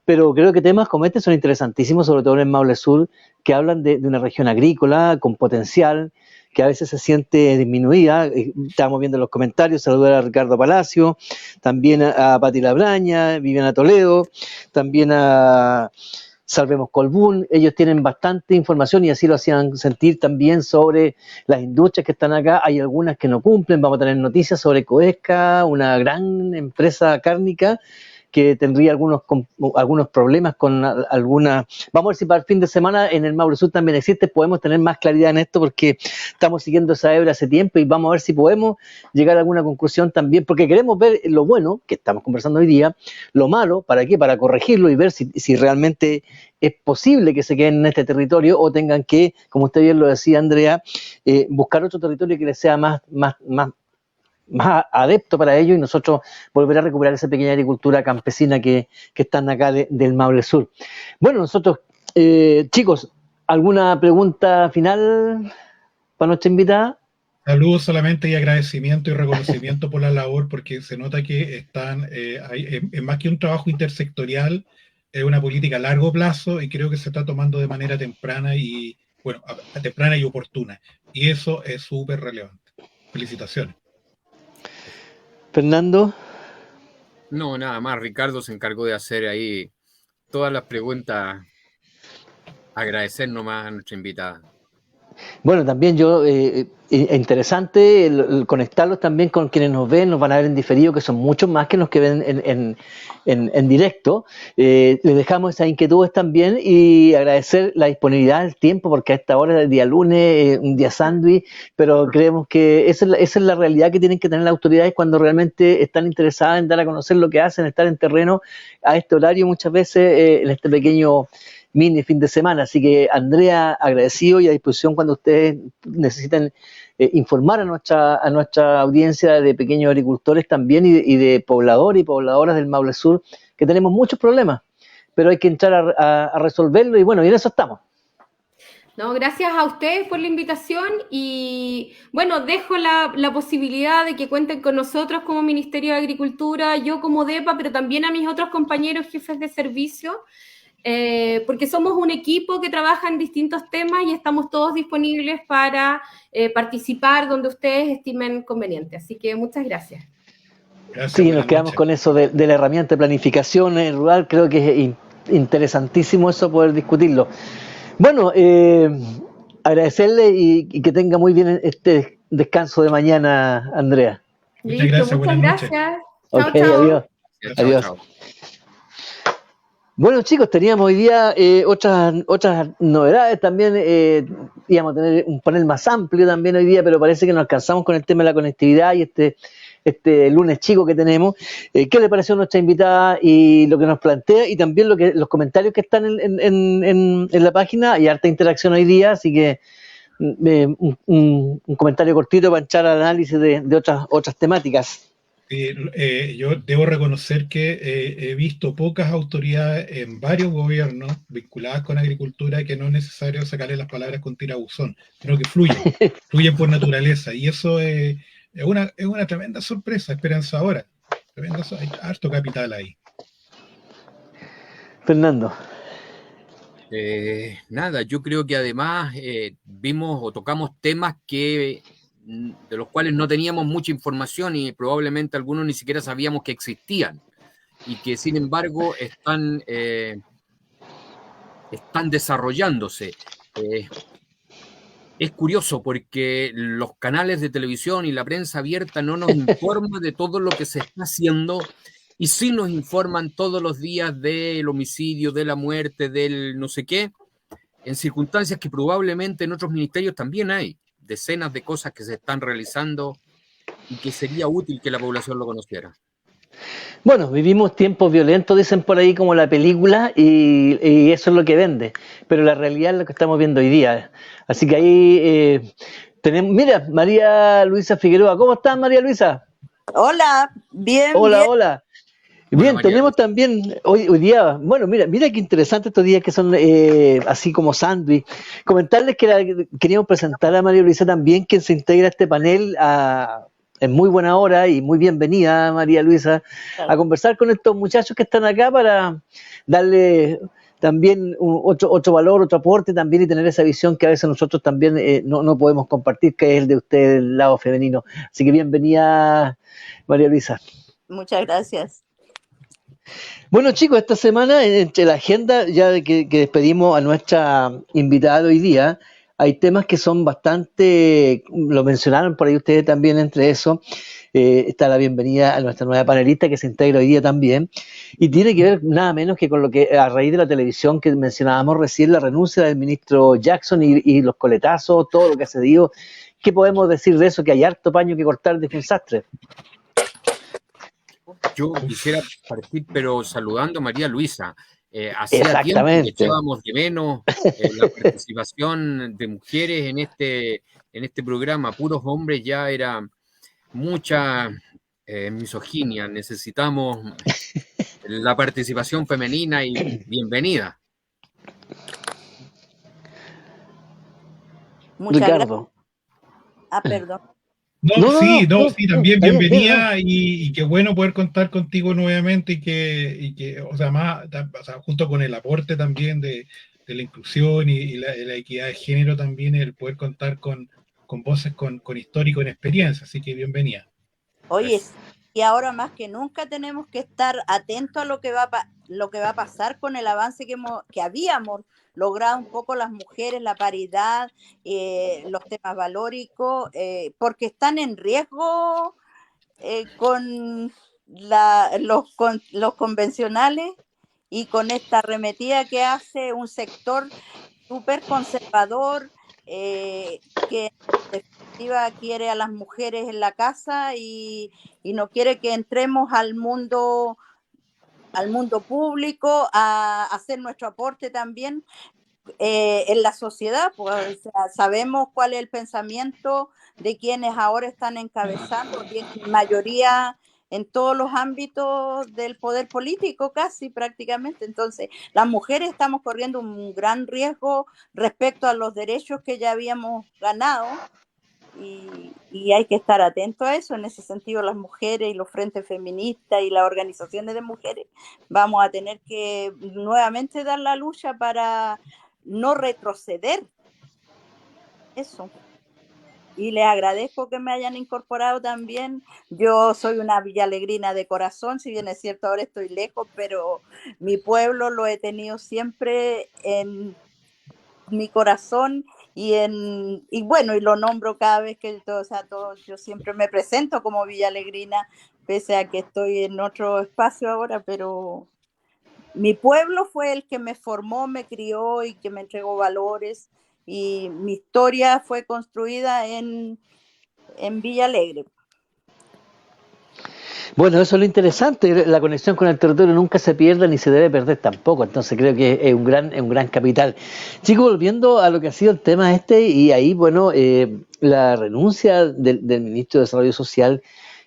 Pero creo que temas como este son interesantísimos, sobre todo en el Maule Sur, que hablan de una región agrícola con potencial, que a veces se siente disminuida. Estábamos viendo los comentarios, saludar a Ricardo Palacio, también a Pati Labraña, Viviana Toledo, también a Salvemos Colbún. Ellos tienen bastante información y así lo hacían sentir también sobre las industrias que están acá. Hay algunas que no cumplen. Vamos a tener noticias sobre Coesca, una gran empresa cárnica que tendría algunos problemas con alguna. Vamos a ver si para el fin de semana en el Maule Sur también existe, podemos tener más claridad en esto porque estamos siguiendo esa hebra hace tiempo y vamos a ver si podemos llegar a alguna conclusión también, porque queremos ver lo bueno, que estamos conversando hoy día, lo malo, ¿para qué? Para corregirlo y ver si realmente es posible que se queden en este territorio o tengan que, como usted bien lo decía, Andrea, buscar otro territorio que les sea más adepto para ello y nosotros volver a recuperar esa pequeña agricultura campesina que están acá del Maule Sur. Bueno, nosotros, chicos, ¿alguna pregunta final para nuestra invitada? Saludos solamente y agradecimiento y reconocimiento por la labor, porque se nota que están, es más que un trabajo intersectorial, es una política a largo plazo y creo que se está tomando de manera temprana y, bueno, temprana y oportuna. Y eso es súper relevante. Felicitaciones. Fernando. No, nada más. Ricardo se encargó de hacer ahí todas las preguntas. Agradecer nomás a nuestra invitada. Bueno, también yo, interesante el conectarlos también con quienes nos ven, nos van a ver en diferido, que son muchos más que los que ven en directo. Les dejamos esas inquietudes también y agradecer la disponibilidad, el tiempo, porque a esta hora del día lunes, un día sándwich, pero creemos que esa es la realidad que tienen que tener las autoridades cuando realmente están interesadas en dar a conocer lo que hacen, estar en terreno a este horario muchas veces, en este pequeño mini fin de semana. Así que, Andrea, agradecido y a disposición cuando ustedes necesiten informar a nuestra audiencia de pequeños agricultores también y de pobladores y pobladoras del Maule Sur, que tenemos muchos problemas, pero hay que entrar a resolverlo y bueno, y en eso estamos. No, gracias a ustedes por la invitación y bueno, dejo la posibilidad de que cuenten con nosotros como Ministerio de Agricultura, yo como DEPA, pero también a mis otros compañeros jefes de servicio, porque somos un equipo que trabaja en distintos temas y estamos todos disponibles para participar donde ustedes estimen conveniente. Así que muchas gracias. Gracias, sí, nos quedamos con eso de la herramienta de planificación rural. Creo que es interesantísimo eso, poder discutirlo. Bueno, agradecerle y que tenga muy bien este descanso de mañana, Andrea. Muchas gracias. Muchas gracias. Chao, ok, chao. adiós. Chao, Adiós. chao. Bueno, chicos, teníamos hoy día otras novedades también. Íbamos a tener un panel más amplio también hoy día, pero parece que nos alcanzamos con el tema de la conectividad y este lunes chico que tenemos. ¿Qué le pareció a nuestra invitada y lo que nos plantea? Y también los comentarios que están en la página. Hay harta interacción hoy día, así que un comentario cortito para echar al análisis de otras temáticas. Yo debo reconocer que he visto pocas autoridades en varios gobiernos vinculadas con agricultura que no es necesario sacarle las palabras con tirabuzón, sino que fluyen por naturaleza. Y eso es una tremenda sorpresa, esperanzadora. Hay harto capital ahí. Fernando. Nada, yo creo que además vimos o tocamos temas de los cuales no teníamos mucha información y probablemente algunos ni siquiera sabíamos que existían y que sin embargo están desarrollándose. Es curioso porque los canales de televisión y la prensa abierta no nos informan de todo lo que se está haciendo y sí nos informan todos los días del homicidio, de la muerte, del no sé qué, en circunstancias que probablemente en otros ministerios también hay decenas de cosas que se están realizando y que sería útil que la población lo conociera. Bueno, vivimos tiempos violentos, dicen por ahí, como la película, y eso es lo que vende, pero la realidad es lo que estamos viendo hoy día. Así que ahí tenemos, mira, María Luisa Figueroa. ¿Cómo estás, María Luisa? Hola, bien. Hola, bien. hola. Hola, Bien, María tenemos Luisa. también hoy día, bueno, mira qué interesante estos días que son así como sándwich. Comentarles que queríamos presentar a María Luisa también, quien se integra a este panel en muy buena hora y muy bienvenida, María Luisa, a conversar con estos muchachos que están acá para darle también otro valor, otro aporte también y tener esa visión que a veces nosotros también no podemos compartir, que es el de usted, el lado femenino. Así que bienvenida, María Luisa. Muchas gracias. Bueno, chicos, esta semana, entre la agenda ya de que despedimos a nuestra invitada hoy día, hay temas que son bastante, lo mencionaron por ahí ustedes también, entre eso, está la bienvenida a nuestra nueva panelista que se integra hoy día también, y tiene que ver nada menos que con lo que a raíz de la televisión que mencionábamos recién, la renuncia del ministro Jackson y los coletazos, todo lo que se dio. ¿Qué podemos decir de eso? Que hay harto paño que cortar de un sastre. Yo quisiera partir, pero saludando a María Luisa. Hacía tiempo que Exactamente. echábamos de menos la participación de mujeres en este programa. Puros hombres ya era mucha misoginia. Necesitamos la participación femenina y bienvenida. Muchas gracias. Ricardo. Perdón. No, sí, también está bien, bienvenida y qué bueno poder contar contigo nuevamente y que o sea, junto con el aporte también de la inclusión y la equidad de género también, el poder contar con voces con historia y con experiencia, así que bienvenida. Oye, y ahora más que nunca tenemos que estar atentos a lo que va a pasar con el avance que habíamos logrado un poco las mujeres, la paridad, los temas valóricos, porque están en riesgo con los convencionales y con esta arremetida que hace un sector súper conservador que en definitiva quiere a las mujeres en la casa y no quiere que entremos al mundo público a hacer nuestro aporte también en la sociedad. Pues, o sea, sabemos cuál es el pensamiento de quienes ahora están encabezando, y en mayoría en todos los ámbitos del poder político, casi prácticamente. Entonces, las mujeres estamos corriendo un gran riesgo respecto a los derechos que ya habíamos ganado. Y hay que estar atento a eso. En ese sentido, las mujeres y los frentes feministas y las organizaciones de mujeres vamos a tener que nuevamente dar la lucha para no retroceder. Eso. Y les agradezco que me hayan incorporado también. Yo soy una villalegrina de corazón, si bien es cierto ahora estoy lejos, pero mi pueblo lo he tenido siempre en mi corazón y bueno, y lo nombro cada vez que yo siempre me presento como villalegrina, pese a que estoy en otro espacio ahora, pero mi pueblo fue el que me formó, me crió y que me entregó valores, y mi historia fue construida en Villa Alegre. Bueno, eso es lo interesante, la conexión con el territorio nunca se pierde ni se debe perder tampoco, entonces creo que es un gran capital. Chicos, volviendo a lo que ha sido el tema y ahí, bueno, la renuncia del ministro de Desarrollo Social,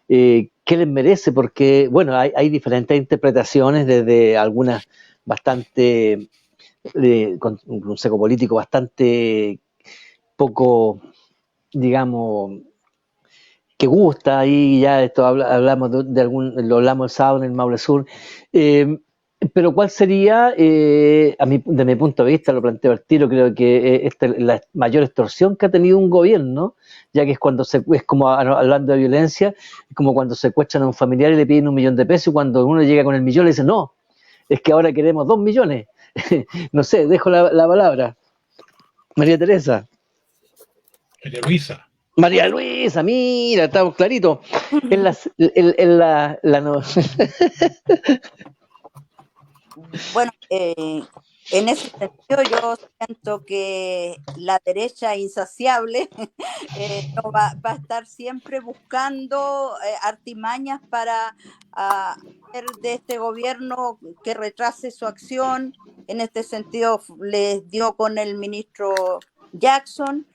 ¿qué les merece? Porque, bueno, hay diferentes interpretaciones, desde algunas bastante, con un consejo político bastante poco, digamos, que gusta, ahí ya esto hablamos lo hablamos el sábado en el Maule Sur, pero ¿cuál sería, de mi punto de vista, lo planteo al tiro, creo que la mayor extorsión que ha tenido un gobierno, ya que es cuando es como, hablando de violencia, es como cuando secuestran a un familiar y le piden 1 millón de pesos, y cuando uno llega con el millón le dice, no, es que ahora queremos 2 millones. No sé, dejo la palabra. María Teresa. María Luisa, mira, estamos claritos. Bueno, en ese sentido yo siento que la derecha insaciable no va a estar siempre buscando artimañas para hacer de este gobierno que retrase su acción. En este sentido les dio con el ministro Jackson.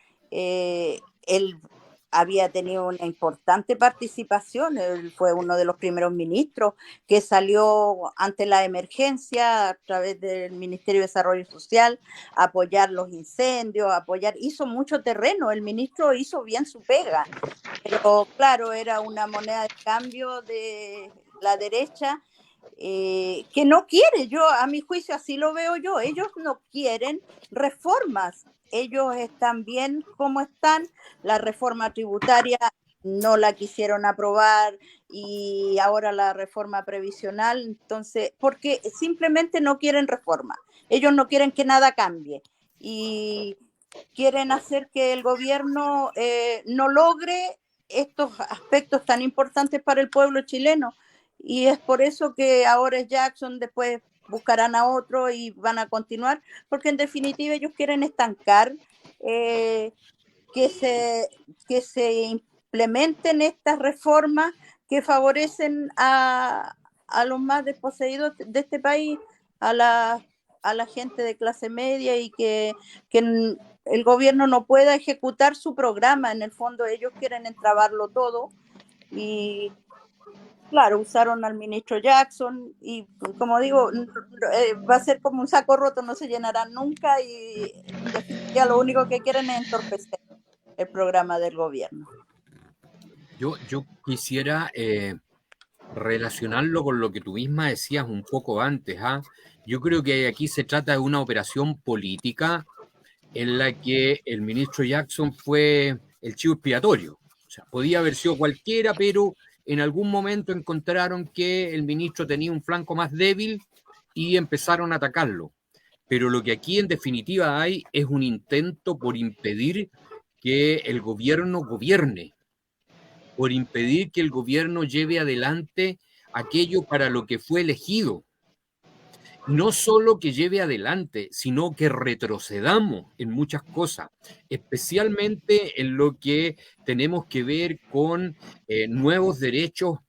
El había tenido una importante participación. Él fue uno de los primeros ministros que salió ante la emergencia a través del Ministerio de Desarrollo Social a apoyar los incendios, hizo mucho terreno. El ministro hizo bien su pega, pero claro, era una moneda de cambio de la derecha que no quiere. Yo, a mi juicio, así lo veo yo. Ellos no quieren reformas. Ellos están bien como están. La reforma tributaria no la quisieron aprobar y ahora la reforma previsional, entonces, porque simplemente no quieren reforma. Ellos no quieren que nada cambie y quieren hacer que el gobierno no logre estos aspectos tan importantes para el pueblo chileno. Y es por eso que ahora es Jackson, después buscarán a otro y van a continuar, porque en definitiva ellos quieren estancar que se implementen estas reformas que favorecen a los más desposeídos de este país, a la gente de clase media, y que el gobierno no pueda ejecutar su programa. En el fondo ellos quieren entrabarlo todo y claro, usaron al ministro Jackson y, como digo, va a ser como un saco roto, no se llenará nunca y ya lo único que quieren es entorpecer el programa del gobierno. Yo quisiera relacionarlo con lo que tú misma decías un poco antes. Yo creo que aquí se trata de una operación política en la que el ministro Jackson fue el chivo expiatorio. O sea, podía haber sido cualquiera, pero en algún momento encontraron que el ministro tenía un flanco más débil y empezaron a atacarlo. Pero lo que aquí en definitiva hay es un intento por impedir que el gobierno gobierne, por impedir que el gobierno lleve adelante aquello para lo que fue elegido. No solo que lleve adelante, sino que retrocedamos en muchas cosas, especialmente en lo que tenemos que ver con nuevos derechos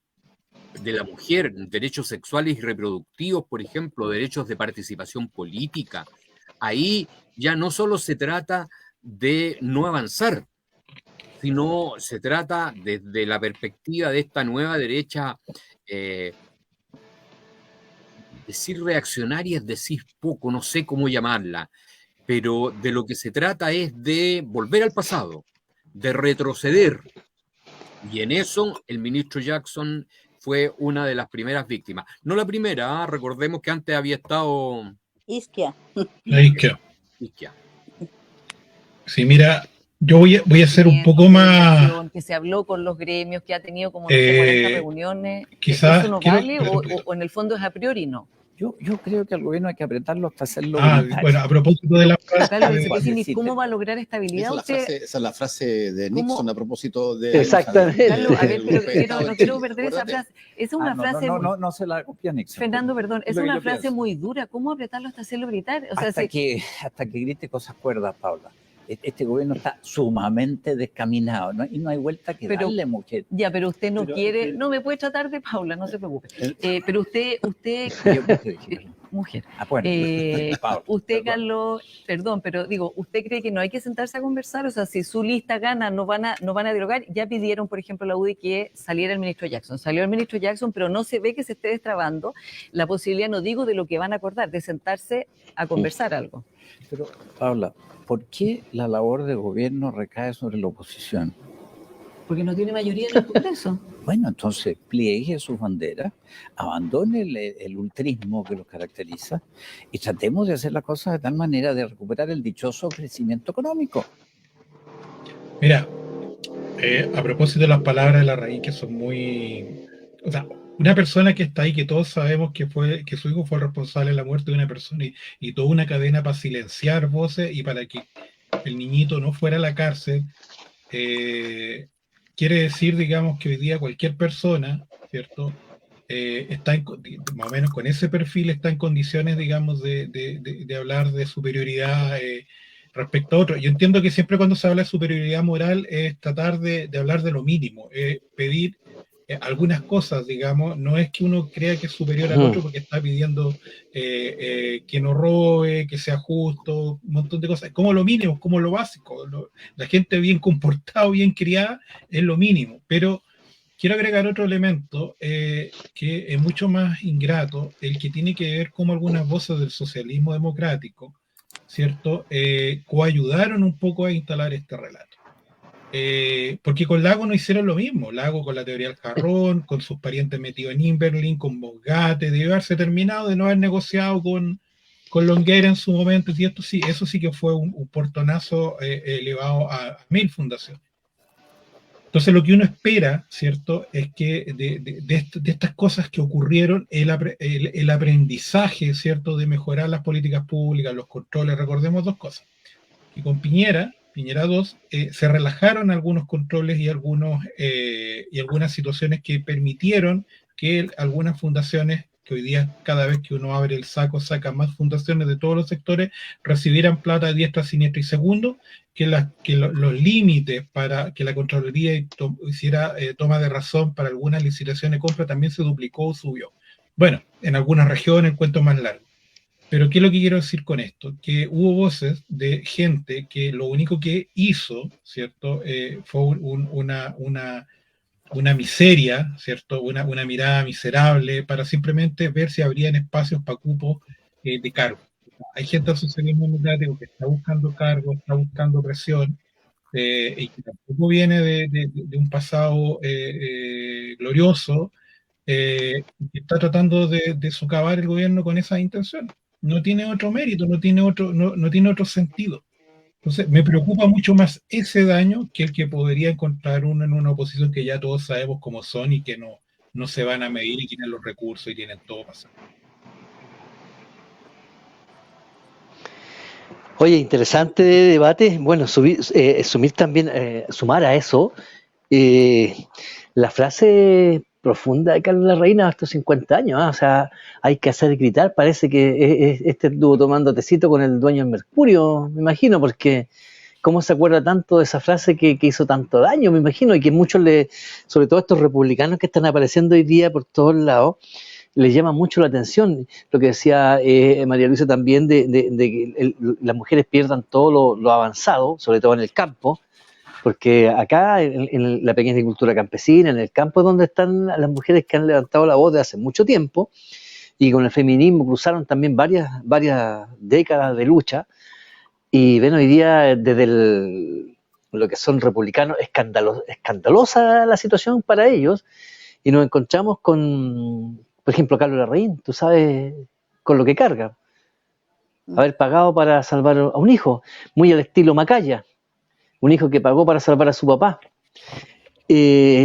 de la mujer, derechos sexuales y reproductivos, por ejemplo, derechos de participación política. Ahí ya no solo se trata de no avanzar, sino se trata desde la perspectiva de esta nueva derecha, decir reaccionaria es decir poco, no sé cómo llamarla, pero de lo que se trata es de volver al pasado, de retroceder. Y en eso el ministro Jackson fue una de las primeras víctimas. No la primera, recordemos que antes había estado... Isquia. Isquia. Sí, mira, yo voy a ser un poco más... Que se habló con los gremios, que ha tenido como 40 reuniones. Quizás, ¿eso no vale o en el fondo es a priori no? Yo creo que al gobierno hay que apretarlo hasta hacerlo. Bueno, a propósito de la frase... ¿Cómo va a lograr estabilidad? Esa es la frase de Nixon a propósito de... Exactamente. Carlos, a ver, pero no quiero perder esa frase. Es una frase... No se la copia Nixon. Fernando, perdón, es una frase muy dura. ¿Cómo apretarlo hasta hacerlo gritar? O sea, hasta que grite cosas cuerdas, Paula. Este gobierno está sumamente descaminado, ¿no? Y no hay vuelta que darle, mujer. Ya, pero usted no quiere... No me puede tratar de Paula, no se preocupe. Pero usted mujer. Paula, usted, Carlos, perdón, pero digo, ¿usted cree que no hay que sentarse a conversar? O sea, si su lista gana, no van a dialogar. Ya pidieron, por ejemplo, la UDI que saliera el ministro Jackson. Salió el ministro Jackson, pero no se ve que se esté destrabando la posibilidad, no digo de lo que van a acordar, de sentarse a conversar algo. Pero, Paula, ¿por qué la labor del gobierno recae sobre la oposición? Porque no tiene mayoría en el Congreso. Bueno, entonces pliegue sus banderas, abandone el ultrismo que los caracteriza y tratemos de hacer las cosas de tal manera de recuperar el dichoso crecimiento económico. Mira, a propósito de las palabras de Larraín, que son muy... O sea, una persona que está ahí, que todos sabemos que su hijo fue el responsable de la muerte de una persona y toda una cadena para silenciar voces y para que el niñito no fuera a la cárcel, quiere decir, digamos, que hoy día cualquier persona, ¿cierto?, está más o menos con ese perfil, está en condiciones, digamos, de hablar de superioridad respecto a otro. Yo entiendo que siempre cuando se habla de superioridad moral es tratar de hablar de lo mínimo, pedir algunas cosas, digamos, no es que uno crea que es superior al otro porque está pidiendo que no robe, que sea justo, un montón de cosas, como lo mínimo, como lo básico. La gente bien comportada, bien criada, es lo mínimo. Pero quiero agregar otro elemento que es mucho más ingrato, el que tiene que ver cómo algunas voces del socialismo democrático, ¿cierto?, coayudaron un poco a instalar este relato. Porque con Lago no hicieron lo mismo. Lago con la teoría del jarrón, con sus parientes metidos en Imberlin, con Bosgate, debió haberse terminado de no haber negociado con Longueira en su momento, y esto sí, eso sí que fue un portonazo elevado a 1000 fundaciones. Entonces lo que uno espera, ¿cierto?, es que de estas cosas que ocurrieron, el aprendizaje, ¿cierto?, de mejorar las políticas públicas, los controles. Recordemos dos cosas, que con Piñera 2, se relajaron algunos controles y algunas situaciones que permitieron que algunas fundaciones, que hoy día cada vez que uno abre el saco saca más fundaciones de todos los sectores, recibieran plata a diestra, siniestra. Y segundo, que los límites para que la Contraloría hiciera toma de razón para algunas licitaciones de compra también se duplicó o subió. Bueno, en algunas regiones el cuento es más largo. Pero ¿qué es lo que quiero decir con esto? Que hubo voces de gente que lo único que hizo, ¿cierto?, fue una miseria, ¿cierto?, una mirada miserable para simplemente ver si habrían espacios para cupos de cargo. Hay gente del socialismo democrático que está buscando cargos, está buscando presión, y que tampoco viene de un pasado glorioso, que está tratando de socavar el gobierno con esas intenciones. No tiene otro mérito, no tiene otro sentido. Entonces, me preocupa mucho más ese daño que el que podría encontrar uno en una oposición que ya todos sabemos cómo son y que no se van a medir y tienen los recursos y tienen todo pasado. Oye, interesante debate. Bueno, sumar a eso la frase profunda de Carlos Larraín a estos 50 años, o sea, hay que hacer gritar. Parece que este estuvo tomando tecito con el dueño del Mercurio, me imagino, porque cómo se acuerda tanto de esa frase que hizo tanto daño, me imagino, y que muchos, sobre todo estos republicanos que están apareciendo hoy día por todos lados, les llama mucho la atención lo que decía María Luisa también, de que las mujeres pierdan todo lo avanzado, sobre todo en el campo, porque acá en la pequeña agricultura campesina, en el campo es donde están las mujeres que han levantado la voz de hace mucho tiempo, y con el feminismo cruzaron también varias décadas de lucha, y ven hoy día desde lo que son republicanos, escandalosa la situación para ellos, y nos encontramos con, por ejemplo, Carlos Larraín, tú sabes con lo que carga, haber pagado para salvar a un hijo, muy al estilo Macaya, un hijo que pagó para salvar a su papá.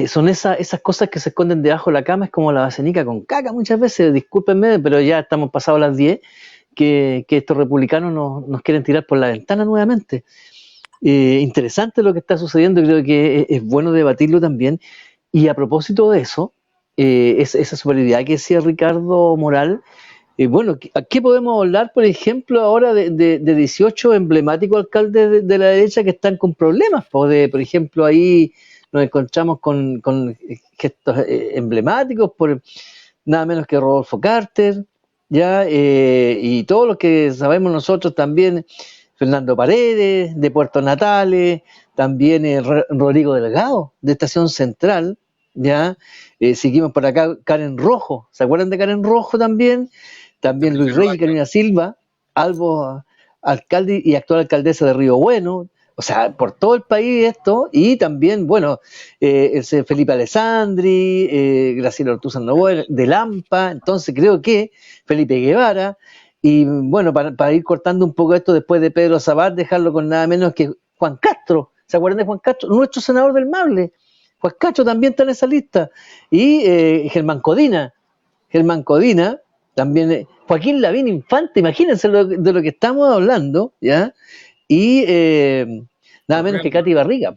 Son esas cosas que se esconden debajo de la cama, es como la bacenica con caca muchas veces, discúlpenme, pero ya estamos pasados las 10, que estos republicanos nos quieren tirar por la ventana nuevamente. Interesante lo que está sucediendo, creo que es bueno debatirlo también. Y a propósito de eso, esa superioridad que decía Ricardo Moral, bueno, ¿qué podemos hablar, por ejemplo, ahora de 18 emblemáticos alcaldes de la derecha que están con problemas? Por ejemplo, ahí nos encontramos con gestos emblemáticos, por nada menos que Rodolfo Carter, ¿ya? Y todo lo que sabemos nosotros también, Fernando Paredes, de Puerto Natales, también Rodrigo Delgado, de Estación Central, ¿ya? Seguimos por acá, Karen Rojo, ¿se acuerdan de Karen Rojo también? También Luis Rey y Carolina Silva, Albo, alcalde y actual alcaldesa de Río Bueno, o sea, por todo el país esto, y también, bueno, Felipe Alessandri, Graciela Ortúzar Novoa, de Lampa, entonces creo que Felipe Guevara, y bueno, para ir cortando un poco esto, después de Pedro Sabat, dejarlo con nada menos que Juan Castro, ¿se acuerdan de Juan Castro? Nuestro senador del Maule, Juan Castro también está en esa lista, y Germán Codina, también Joaquín Lavín Infante, imagínense de lo que estamos hablando, ¿ya? Y nada menos que Katy Barriga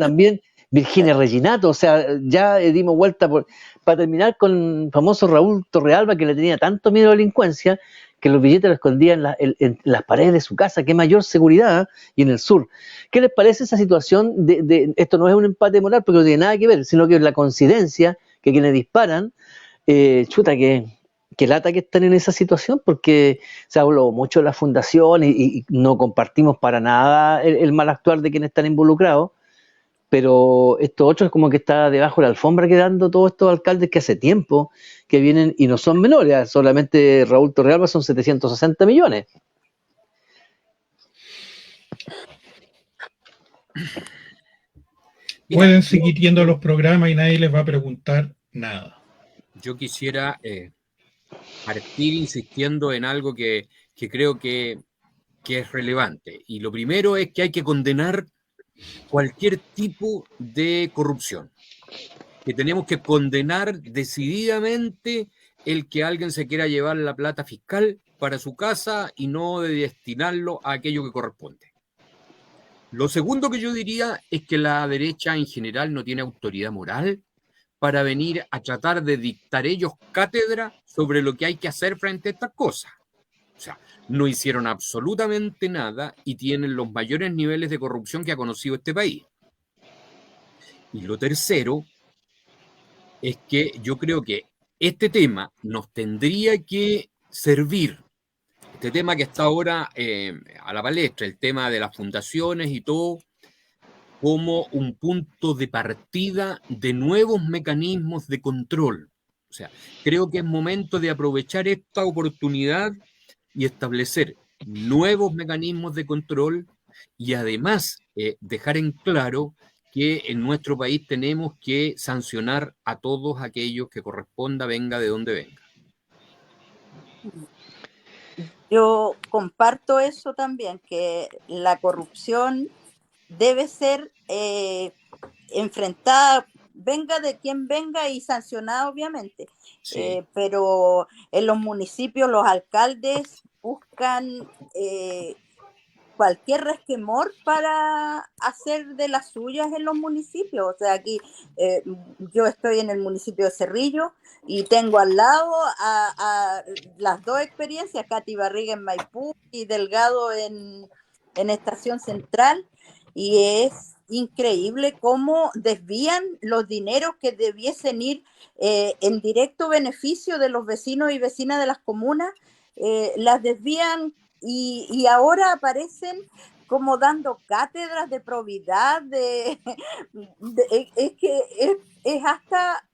también, Virginia Reginato, o sea, ya dimos vuelta para terminar con el famoso Raúl Torrealba, que le tenía tanto miedo a la delincuencia, que los billetes los escondía en las paredes de su casa. ¡Qué mayor seguridad! Y en el sur. ¿Qué les parece esa situación esto no es un empate moral porque no tiene nada que ver, sino que es la coincidencia que quienes disparan, que lata que están en esa situación, porque se habló mucho de la fundación y no compartimos para nada el mal actuar de quienes están involucrados, pero esto otro es como que está debajo de la alfombra quedando todos estos alcaldes que hace tiempo que vienen y no son menores, solamente Raúl Torrealba son 760 millones. Pueden seguir yendo a los programas y nadie les va a preguntar nada. Yo quisiera partir insistiendo en algo que creo que es relevante. Y lo primero es que hay que condenar cualquier tipo de corrupción. Que tenemos que condenar decididamente el que alguien se quiera llevar la plata fiscal para su casa y no de destinarlo a aquello que corresponde. Lo segundo que yo diría es que la derecha en general no tiene autoridad moral para venir a tratar de dictar ellos cátedra sobre lo que hay que hacer frente a estas cosas. O sea, no hicieron absolutamente nada y tienen los mayores niveles de corrupción que ha conocido este país. Y lo tercero es que yo creo que este tema nos tendría que servir, este tema que está ahora a la palestra, el tema de las fundaciones y todo, como un punto de partida de nuevos mecanismos de control. O sea, creo que es momento de aprovechar esta oportunidad y establecer nuevos mecanismos de control y además dejar en claro que en nuestro país tenemos que sancionar a todos aquellos que corresponda, venga de donde venga. Yo comparto eso también, que la corrupción debe ser enfrentada, venga de quien venga y sancionada obviamente. Sí. Pero en los municipios los alcaldes buscan cualquier resquemor para hacer de las suyas en los municipios. O sea, aquí yo estoy en el municipio de Cerrillo y tengo al lado a las dos experiencias, Katy Barriga en Maipú y Delgado en Estación Central, y es increíble cómo desvían los dineros que debiesen ir en directo beneficio de los vecinos y vecinas de las comunas, las desvían y ahora aparecen como dando cátedras de probidad, es que es hasta,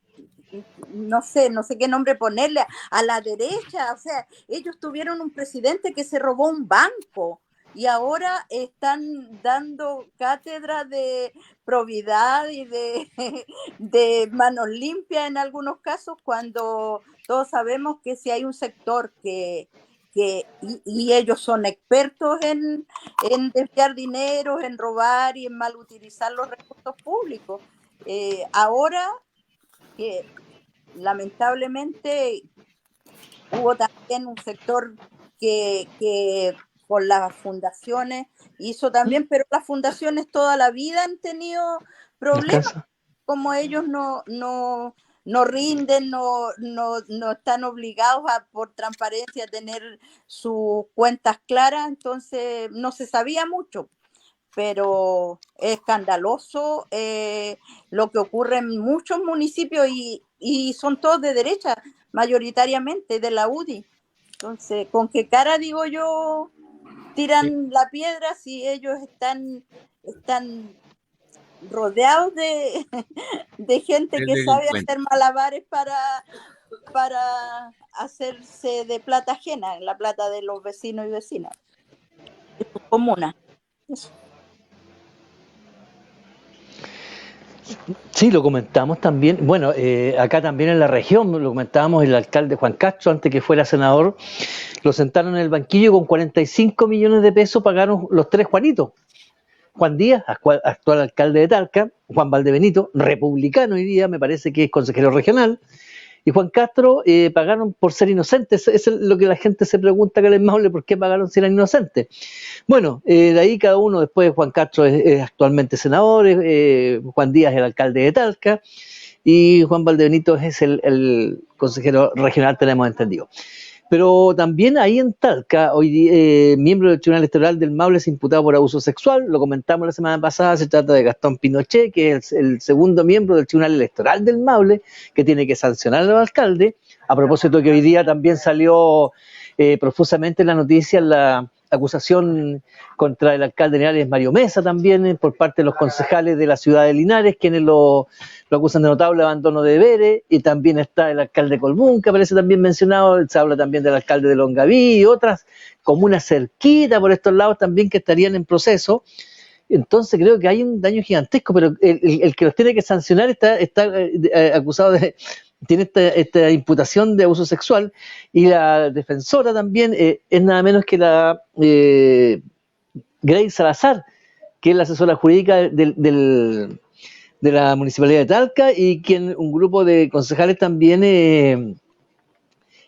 no sé qué nombre ponerle, a la derecha. O sea, ellos tuvieron un presidente que se robó un banco y ahora están dando cátedra de probidad y de manos limpias en algunos casos, cuando todos sabemos que si hay un sector y ellos son expertos en desviar dinero, en robar y en mal utilizar los recursos públicos. Ahora que lamentablemente hubo también un sector que por las fundaciones hizo también, pero las fundaciones toda la vida han tenido problemas, como ellos no rinden, no están obligados por transparencia a tener sus cuentas claras, entonces no se sabía mucho, pero es escandaloso lo que ocurre en muchos municipios y son todos de derecha, mayoritariamente de la UDI. Entonces, ¿con qué cara, digo yo, tiran la piedra si ellos están rodeados de gente que sabe hacer malabares para hacerse de plata ajena, la plata de los vecinos y vecinas de su comuna? Eso. Sí, lo comentamos también. Bueno, acá también en la región, lo comentábamos, el alcalde Juan Castro, antes que fuera senador, lo sentaron en el banquillo con 45 millones de pesos, pagaron los tres Juanitos. Juan Díaz, actual alcalde de Talca, Juan Valdebenito, republicano hoy día, me parece que es consejero regional, y Juan Castro pagaron por ser inocentes. Eso es lo que la gente se pregunta, que les Maule, ¿por qué pagaron si eran inocentes? Bueno, de ahí cada uno, después Juan Castro es actualmente senador, Juan Díaz es el alcalde de Talca, y Juan Valdebenito es el consejero regional, tenemos entendido. Pero también ahí en Talca, miembro del Tribunal Electoral del Maule es imputado por abuso sexual, lo comentamos la semana pasada, se trata de Gastón Pinochet, que es el segundo miembro del Tribunal Electoral del Maule, que tiene que sancionar al alcalde, a propósito que hoy día también salió profusamente en la noticia la acusación contra el alcalde de Linares, Mario Mesa, también por parte de los concejales de la ciudad de Linares, quienes lo acusan de notable abandono de deberes, y también está el alcalde Colbún, que aparece también mencionado, se habla también del alcalde de Longaví y otras comunas cerquitas por estos lados también que estarían en proceso. Entonces creo que hay un daño gigantesco, pero el que los tiene que sancionar está acusado de... Tiene esta imputación de abuso sexual, y la defensora también es nada menos que la Grace Salazar, que es la asesora jurídica de la Municipalidad de Talca, y quien un grupo de concejales también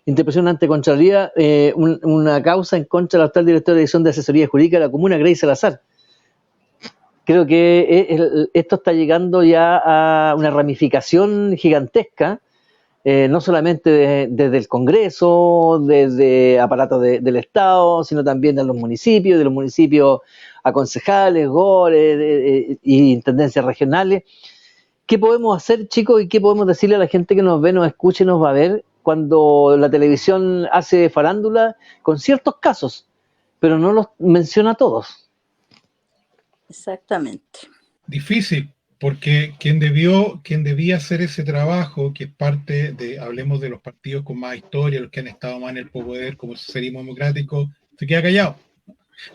interpusieron ante Contraloría una causa en contra del actual director de Dirección de Asesoría Jurídica de la comuna, Grace Salazar. Creo que esto está llegando ya a una ramificación gigantesca, no solamente desde el Congreso, desde aparatos del Estado, sino también de los municipios a concejales, gores y intendencias regionales. ¿Qué podemos hacer, chicos, y qué podemos decirle a la gente que nos ve, nos escucha y nos va a ver cuando la televisión hace farándula con ciertos casos, pero no los menciona a todos? Exactamente. Difícil, porque quien debía hacer ese trabajo, que es parte de, hablemos de los partidos con más historia, los que han estado más en el poder, como el socialismo democrático, se queda callado,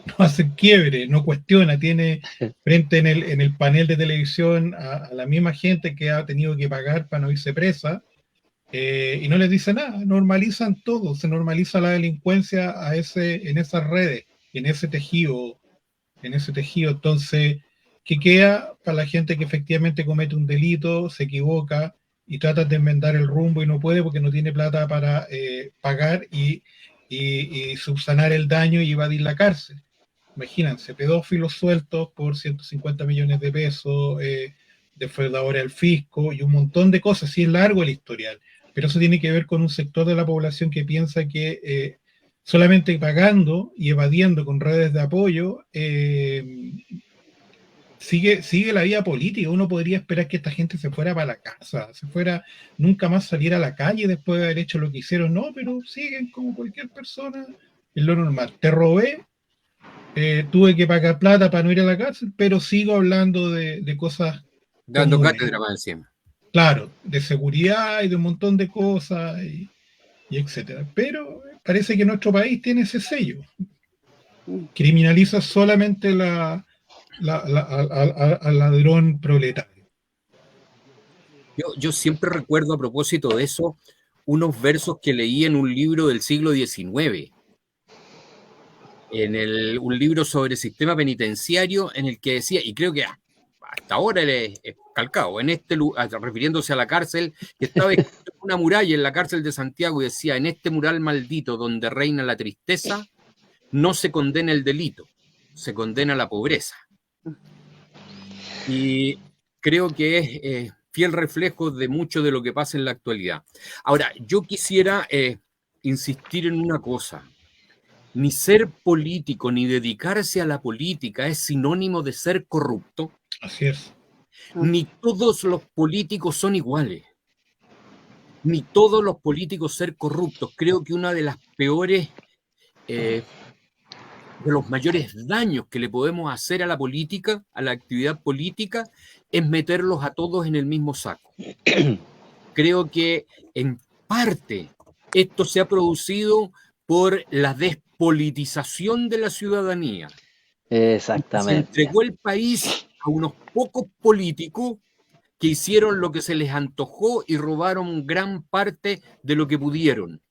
no hace quiebre, no cuestiona, tiene frente en el panel de televisión a la misma gente que ha tenido que pagar para no irse presa, y no les dice nada, normalizan todo, se normaliza la delincuencia en esas redes, en ese tejido, entonces... ¿Qué queda para la gente que efectivamente comete un delito, se equivoca y trata de enmendar el rumbo y no puede porque no tiene plata para pagar y subsanar el daño y evadir la cárcel? Imagínense, pedófilos sueltos por 150 millones de pesos, defraudadores al fisco y un montón de cosas. Sí, es largo el historial, pero eso tiene que ver con un sector de la población que piensa que solamente pagando y evadiendo con redes de apoyo sigue la vida política. Uno podría esperar que esta gente se fuera para la casa, nunca más saliera a la calle después de haber hecho lo que hicieron. No, pero siguen como cualquier persona, es lo normal. Te robé, tuve que pagar plata para no ir a la cárcel, pero sigo hablando de cosas dando comunes. cátedra más encima. Claro, de seguridad y de un montón de cosas y etcétera. Pero parece que nuestro país tiene ese sello. Criminaliza solamente al ladrón proletario. Yo siempre recuerdo, a propósito de eso, unos versos que leí en un libro del siglo XIX, un libro sobre sistema penitenciario, en el que decía, y creo que hasta ahora es calcado, refiriéndose a la cárcel, que estaba escrito en una muralla en la cárcel de Santiago, y decía: en este mural maldito donde reina la tristeza, no se condena el delito, se condena la pobreza. Y creo que es fiel reflejo de mucho de lo que pasa en la actualidad. Ahora, yo quisiera insistir en una cosa: ni ser político ni dedicarse a la política es sinónimo de ser corrupto. Así es. Ni todos los políticos son iguales, ni todos los políticos ser corruptos. Creo que una de las peores, de los mayores daños que le podemos hacer a la política, a la actividad política, es meterlos a todos en el mismo saco. Creo que en parte esto se ha producido por la despolitización de la ciudadanía. Exactamente. Se entregó el país a unos pocos políticos que hicieron lo que se les antojó y robaron gran parte de lo que pudieron.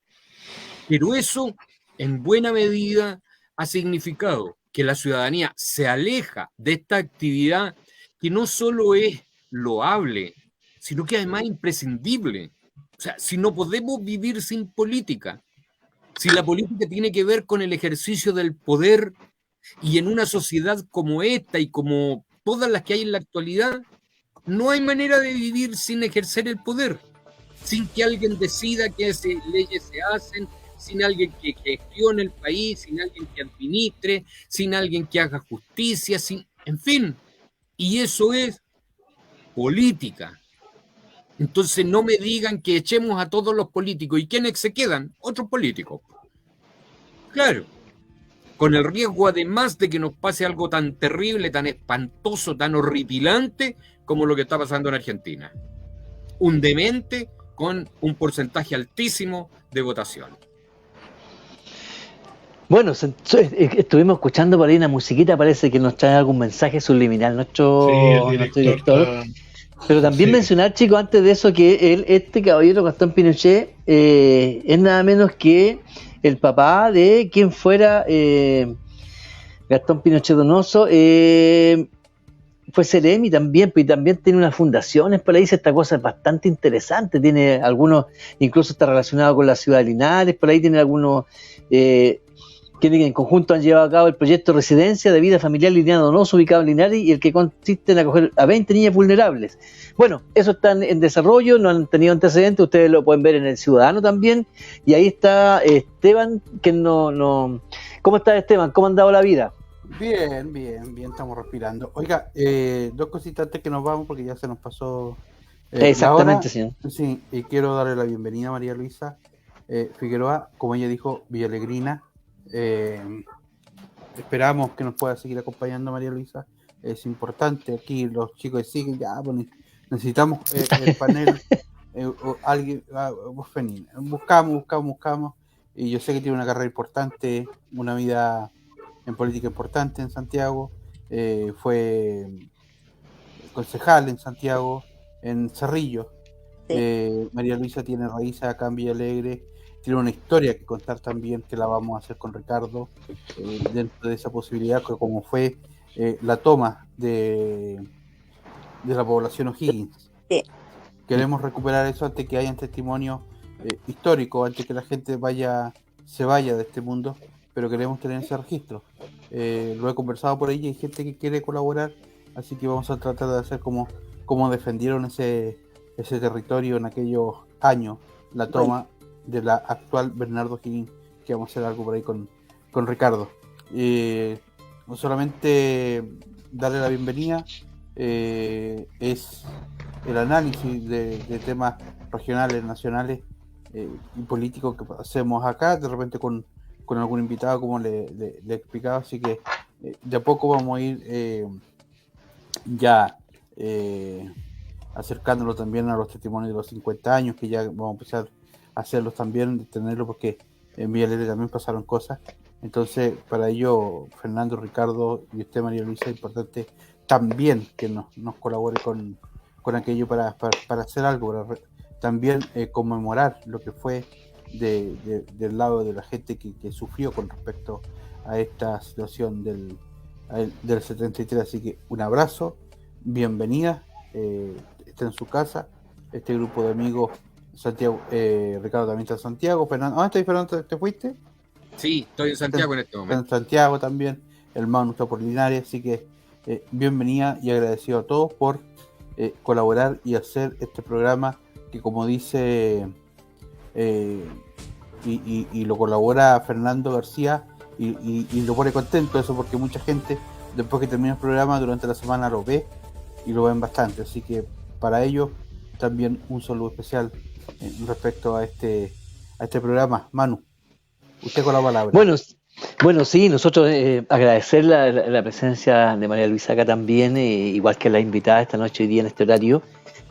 Pero eso, en buena medida, ha significado que la ciudadanía se aleja de esta actividad que no solo es loable, sino que además es imprescindible. O sea, si no podemos vivir sin política, si la política tiene que ver con el ejercicio del poder, y en una sociedad como esta y como todas las que hay en la actualidad, no hay manera de vivir sin ejercer el poder, sin que alguien decida qué leyes se hacen, sin alguien que gestione el país, sin alguien que administre, sin alguien que haga justicia, en fin. Y eso es política. Entonces no me digan que echemos a todos los políticos. ¿Y quiénes se quedan? Otros políticos. Claro. Con el riesgo además de que nos pase algo tan terrible, tan espantoso, tan horripilante como lo que está pasando en Argentina. Un demente con un porcentaje altísimo de votación. Bueno, estuvimos escuchando por ahí una musiquita, parece que nos trae algún mensaje subliminal nuestro director. Pero también mencionar, chicos, antes de eso, que este caballero Gastón Pinochet es nada menos que el papá de quien fuera Gastón Pinochet Donoso, fue Ceremi también, y también tiene unas fundaciones, por ahí dice esta cosa es bastante interesante, tiene algunos, incluso está relacionado con la ciudad de Linares, por ahí tiene algunos que en conjunto han llevado a cabo el proyecto Residencia de Vida Familiar Liliana Donoso, ubicado en Linares, y el que consiste en acoger a 20 niñas vulnerables. Bueno, eso está en desarrollo, no han tenido antecedentes, ustedes lo pueden ver en El Ciudadano también, y ahí está Esteban, que no... ¿Cómo está Esteban? ¿Cómo ha andado la vida? Bien, estamos respirando. Oiga, dos cositas antes que nos vamos, porque ya se nos pasó exactamente, señor. Sí, y quiero darle la bienvenida a María Luisa Figueroa, como ella dijo, Villalegrina. Esperamos que nos pueda seguir acompañando María Luisa. Es importante, aquí los chicos siguen, ya, bueno, necesitamos el panel, alguien, buscamos, y yo sé que tiene una carrera importante, una vida en política importante en Santiago, fue concejal en Santiago, en Cerrillo. Sí. María Luisa tiene raíces acá en Villa Alegre, tiene una historia que contar también, que la vamos a hacer con Ricardo, dentro de esa posibilidad, que como fue la toma de la población O'Higgins. Sí. Queremos recuperar eso antes que hayan testimonios históricos, antes que la gente se vaya de este mundo, pero queremos tener ese registro. Lo he conversado por ahí y hay gente que quiere colaborar, así que vamos a tratar de hacer como defendieron ese territorio en aquellos años, la toma de la actual Bernardo O'Higgins, que vamos a hacer algo por ahí con Ricardo. No solamente darle la bienvenida, es el análisis de temas regionales, nacionales y políticos que hacemos acá, de repente con algún invitado, como le he explicado, así que de a poco vamos a ir acercándolo también a los testimonios de los 50 años, que ya vamos a empezar a hacerlos también, tenerlo, porque en Villa Alegre también pasaron cosas. Entonces, para ello, Fernando, Ricardo y usted, María Luisa, es importante también que nos colabore con aquello para hacer algo, para también conmemorar lo que fue del lado de la gente que sufrió con respecto a esta situación del 73. Así que un abrazo, bienvenida, está en su casa, este grupo de amigos. Santiago, Ricardo también está en Santiago. Fernando, ¿dónde estás, Fernando? ¿Te fuiste? Sí, estoy en Santiago en este momento. En Santiago también, el Manu está por Linares, así que bienvenida y agradecido a todos por colaborar y hacer este programa que, como dice y lo colabora Fernando García y lo pone contento eso, porque mucha gente después que termina el programa durante la semana lo ve y lo ven bastante, así que para ellos también un saludo especial respecto a este programa. Manu, usted con la palabra. Bueno, sí, nosotros agradecer la presencia de María Luisa acá también, igual que la invitada esta noche, hoy día en este horario.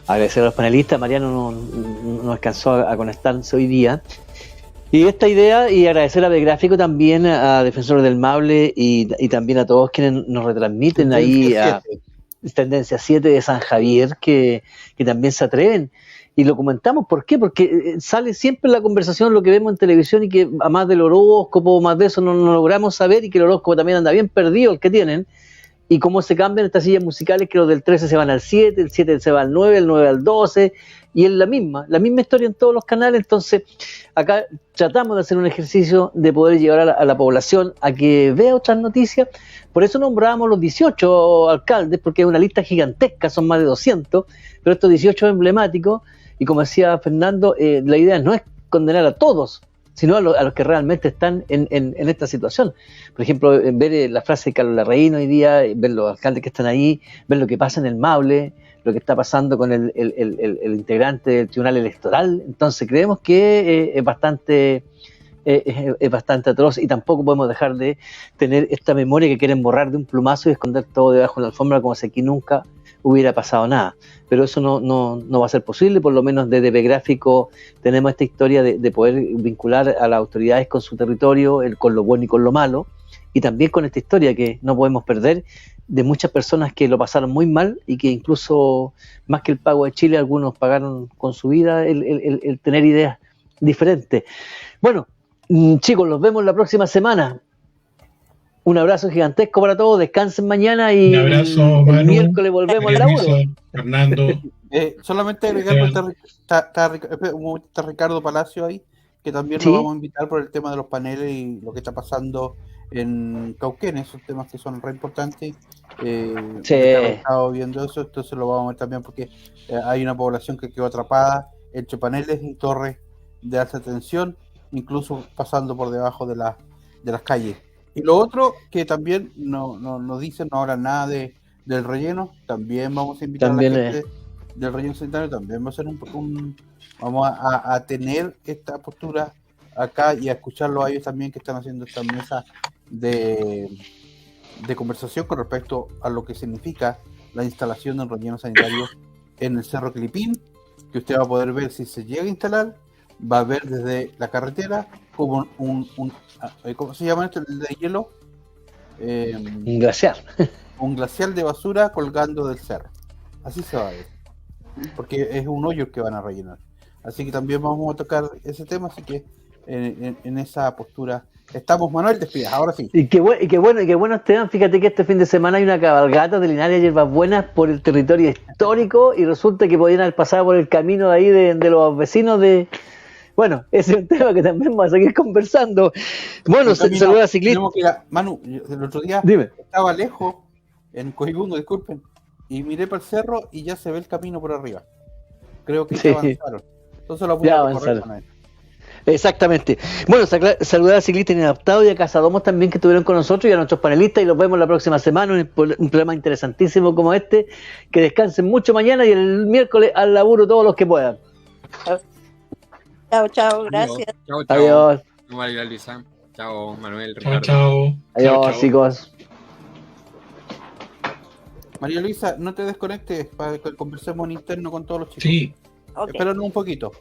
Agradecer a los panelistas. Mariano no alcanzó a conectarse hoy día. Y esta idea, y agradecer a Begráfico también, a Defensores del Maule y también a todos quienes nos retransmiten ahí a Tendencia 7 de San Javier, que también se atreven. Y lo comentamos, ¿por qué? Porque sale siempre en la conversación lo que vemos en televisión y que a más del horóscopo, más de eso no logramos saber, y que el horóscopo también anda bien perdido, el que tienen, y cómo se cambian estas sillas musicales, que los del 13 se van al 7, el 7 se va al 9, el 9 al 12, y es la misma historia en todos los canales. Entonces acá tratamos de hacer un ejercicio de poder llevar a la población a que vea otras noticias. Por eso nombramos los 18 alcaldes, porque es una lista gigantesca, son más de 200, pero estos 18 emblemáticos. Y como decía Fernando, la idea no es condenar a todos, sino a los que realmente están en esta situación. Por ejemplo, ver la frase de Carlos Larraín hoy día, ver los alcaldes que están ahí, ver lo que pasa en el Maule, lo que está pasando con el integrante del Tribunal Electoral. Entonces creemos que es bastante atroz, y tampoco podemos dejar de tener esta memoria que quieren borrar de un plumazo y esconder todo debajo de la alfombra como si aquí nunca hubiera pasado nada. Pero eso no va a ser posible. Por lo menos desde Begráfico tenemos esta historia de poder vincular a las autoridades con su territorio, con lo bueno y con lo malo, y también con esta historia que no podemos perder de muchas personas que lo pasaron muy mal y que incluso más que el pago de Chile, algunos pagaron con su vida el tener ideas diferentes. Bueno, chicos, los vemos la próxima semana. Un abrazo gigantesco para todos, descansen mañana y un abrazo, el Manu, miércoles volvemos al laburo. Fernando. Solamente agregar, está Ricardo Palacio ahí, que también ¿Sí? lo vamos a invitar por el tema de los paneles y lo que está pasando en Cauquenes, esos temas que son re importantes. Sí. He estado viendo eso, entonces lo vamos a ver también porque hay una población que quedó atrapada entre paneles y torres de alta tensión, incluso pasando por debajo de las calles. Y lo otro que también nos dicen, no hablan nada del relleno, también vamos a invitar También a la gente del relleno sanitario, también va a ser vamos a tener esta postura acá y a escucharlo a ellos también que están haciendo esta mesa de conversación con respecto a lo que significa la instalación de un relleno sanitario en el Cerro Quilipín, que usted va a poder ver si se llega a instalar, va a ver desde la carretera como ¿cómo se llama esto? El de hielo. Un glaciar. Un glacial de basura colgando del cerro. Así se va a ver. Porque es un hoyo que van a rellenar. Así que también vamos a tocar ese tema, así que en esa postura estamos. Manuel, despidas, ahora sí. Y qué bueno, Esteban, fíjate que este fin de semana hay una cabalgata de Linares Hierbas Buenas por el territorio histórico y resulta que podían haber pasado por el camino de ahí de los vecinos de... Bueno, ese es un tema que también vamos a seguir conversando. Bueno, saludos a ciclistas. Manu, el otro día estaba lejos, en Coibundo, disculpen, y miré para el cerro y ya se ve el camino por arriba. Creo que ya avanzaron. Entonces lo voy a recorrer con él. Exactamente. Bueno, saludar a Ciclistas Inadaptados y a Casadomos también que estuvieron con nosotros y a nuestros panelistas, y los vemos la próxima semana, un programa interesantísimo como este. Que descansen mucho mañana y el miércoles al laburo todos los que puedan. Chao, gracias. Chao. Adiós. Chao, María Luisa. Chao, Manuel. Chao. Adiós, chicos. María Luisa, no te desconectes para que conversemos en interno con todos los chicos. Sí. Okay. Espéranos un poquito.